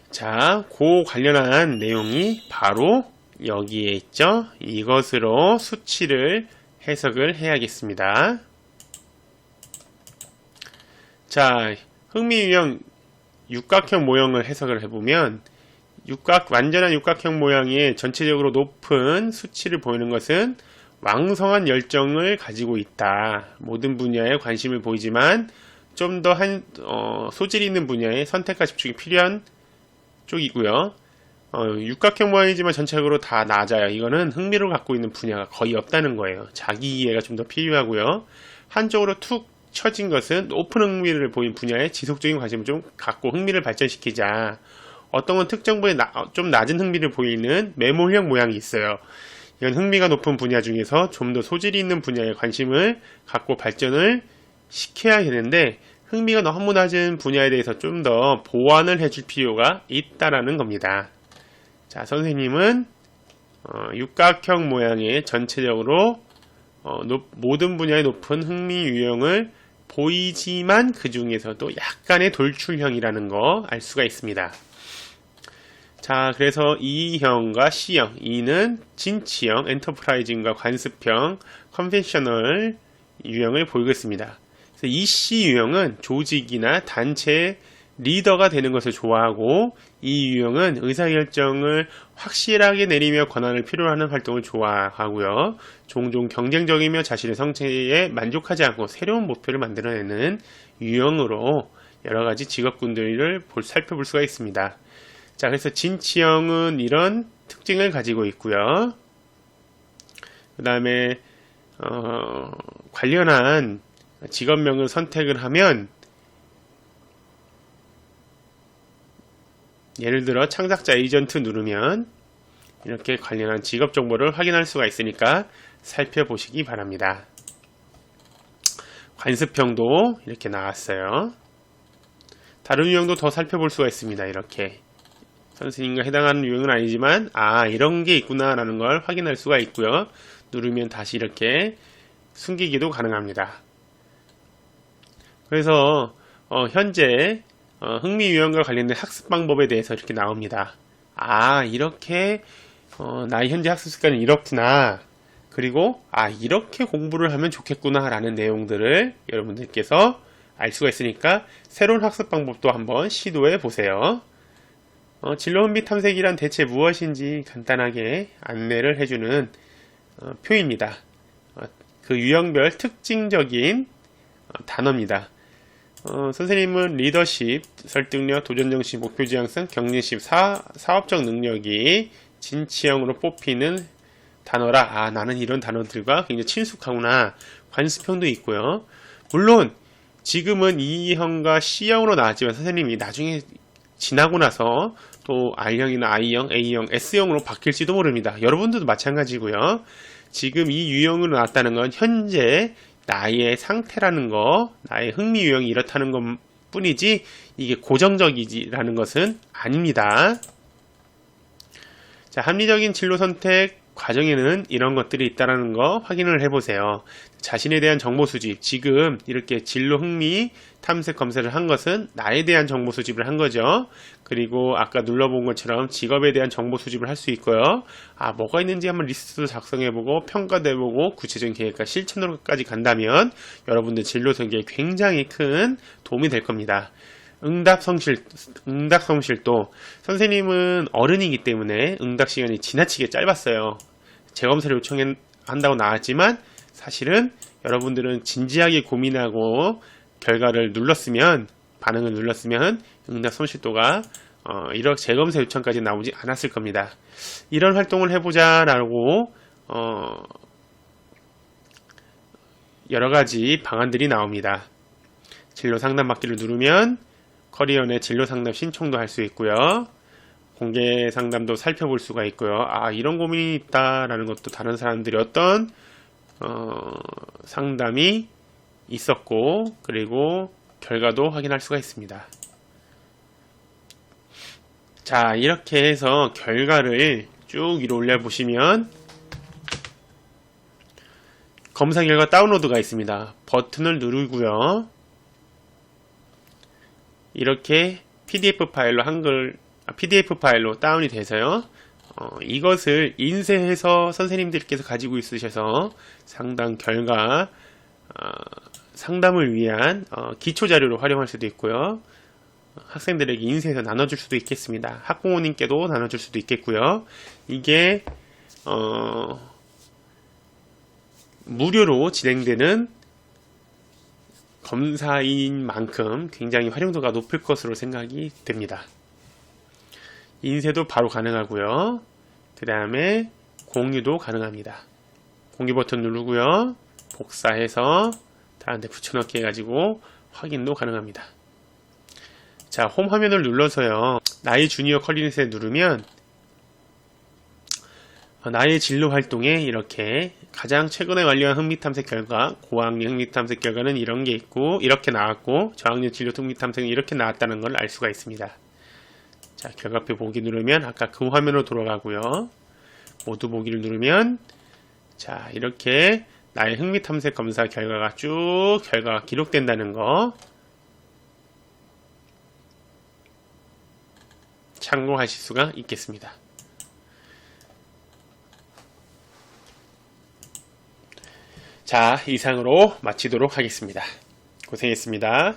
자, 그 관련한 내용이 바로 여기에 있죠. 이것으로 수치를 해석을 해야겠습니다. 자, 흥미유형 육각형 모형을 해석을 해보면 완전한 육각형 모양의 전체적으로 높은 수치를 보이는 것은 왕성한 열정을 가지고 있다. 모든 분야에 관심을 보이지만 좀 더 소질이 있는 분야에 선택과 집중이 필요한 쪽이고요. 육각형 모양이지만 전체적으로 다 낮아요. 이거는 흥미를 갖고 있는 분야가 거의 없다는 거예요. 자기 이해가 좀 더 필요하고요. 한쪽으로 툭 처진 것은 높은 흥미를 보인 분야에 지속적인 관심을 좀 갖고 흥미를 발전시키자. 어떤 건 특정 분야에 좀 낮은 흥미를 보이는 메모형 모양이 있어요. 이건 흥미가 높은 분야 중에서 좀 더 소질이 있는 분야에 관심을 갖고 발전을 시켜야 되는데 흥미가 너무 낮은 분야에 대해서 좀 더 보완을 해줄 필요가 있다라는 겁니다. 자, 선생님은 육각형 모양의 전체적으로 모든 분야의 높은 흥미 유형을 보이지만 그 중에서도 약간의 돌출형이라는 거 알 수가 있습니다. 자, 그래서 E형과 C형, E는 진취형, 엔터프라이징과 관습형, 컨벤셔널 유형을 보이고 있습니다. 그래서 이 C 유형은 조직이나 단체의 리더가 되는 것을 좋아하고, 이 유형은 의사결정을 확실하게 내리며 권한을 필요로 하는 활동을 좋아하고요. 종종 경쟁적이며 자신의 성취에 만족하지 않고 새로운 목표를 만들어내는 유형으로 여러가지 직업군들을 살펴볼 수가 있습니다. 자, 그래서 진취형은 이런 특징을 가지고 있고요. 그 다음에 관련한 직업명을 선택을 하면, 예를 들어 창작자 에이전트 누르면 이렇게 관련한 직업 정보를 확인할 수가 있으니까 살펴보시기 바랍니다. 관습형도 이렇게 나왔어요. 다른 유형도 더 살펴볼 수가 있습니다. 이렇게 선생님과 해당하는 유형은 아니지만 이런 게 있구나 라는 걸 확인할 수가 있고요. 누르면 다시 이렇게 숨기기도 가능합니다. 그래서 현재 흥미 유형과 관련된 학습 방법에 대해서 이렇게 나옵니다. 이렇게 나의 현재 학습 습관은 이렇구나. 그리고 이렇게 공부를 하면 좋겠구나 라는 내용들을 여러분들께서 알 수가 있으니까 새로운 학습 방법도 한번 시도해 보세요. 진로 흥미 탐색이란 대체 무엇인지 간단하게 안내를 해주는 표입니다. 그 유형별 특징적인 단어입니다. 선생님은 리더십, 설득력, 도전정신, 목표지향성, 경리심, 사업적 능력이 진취형으로 뽑히는 단어라. 나는 이런 단어들과 굉장히 친숙하구나. 관습형도 있고요. 물론 지금은 E형과 C형으로 나왔지만 선생님이 나중에 지나고 나서 또 R형이나 I형, A형, S형으로 바뀔지도 모릅니다. 여러분들도 마찬가지고요. 지금 이 유형으로 나왔다는 건 현재 나의 상태라는 거, 나의 흥미 유형이 이렇다는 것 뿐이지 이게 고정적이라는 것은 아닙니다. 자, 합리적인 진로 선택 과정에는 이런 것들이 있다는 거 확인을 해보세요. 자신에 대한 정보 수집, 지금 이렇게 진로 흥미 탐색 검색을 한 것은 나에 대한 정보 수집을 한 거죠. 그리고 아까 눌러본 것처럼 직업에 대한 정보 수집을 할 수 있고요. 뭐가 있는지 한번 리스트도 작성해보고 평가도 해보고 구체적인 계획과 실천으로까지 간다면 여러분들 진로 선택에 굉장히 큰 도움이 될 겁니다. 응답 성실도 선생님은 어른이기 때문에 응답 시간이 지나치게 짧았어요. 재검사를 요청한다고 나왔지만 사실은 여러분들은 진지하게 고민하고 반응을 눌렀으면 응답 성실도가 이렇게 재검사 요청까지 나오지 않았을 겁니다. 이런 활동을 해보자 라고 여러가지 방안들이 나옵니다. 진로 상담 받기를 누르면 커리어 내 진로 상담 신청도 할 수 있고요. 공개 상담도 살펴볼 수가 있고요. 이런 고민이 있다라는 것도 다른 사람들이 어떤 상담이 있었고 그리고 결과도 확인할 수가 있습니다. 자, 이렇게 해서 결과를 쭉 위로 올려보시면 검사 결과 다운로드가 있습니다. 버튼을 누르고요. 이렇게 PDF 파일로 다운이 돼서요. 이것을 인쇄해서 선생님들께서 가지고 있으셔서 상담 결과 상담을 위한 기초 자료로 활용할 수도 있고요. 학생들에게 인쇄해서 나눠줄 수도 있겠습니다. 학부모님께도 나눠줄 수도 있겠고요. 이게 무료로 진행되는 검사인 만큼 굉장히 활용도가 높을 것으로 생각이 됩니다. 인쇄도 바로 가능하고요. 그 다음에 공유도 가능합니다. 공유 버튼 누르고요. 복사해서 다른 데 붙여넣기 해가지고 확인도 가능합니다. 자, 홈 화면을 눌러서요. 나의 주니어 컬리넷에 누르면 나의 진로 활동에 이렇게 가장 최근에 완료한 흥미 탐색 결과, 고학년 흥미 탐색 결과는 이런 게 있고 이렇게 나왔고 저학년 진로 흥미 탐색은 이렇게 나왔다는 걸 알 수가 있습니다. 자, 결과표 보기 누르면 아까 그 화면으로 돌아가고요. 모두 보기를 누르면 자, 이렇게 나의 흥미 탐색 검사 결과가 쭉 결과가 기록된다는 거 참고하실 수가 있겠습니다. 자, 이상으로 마치도록 하겠습니다. 고생했습니다.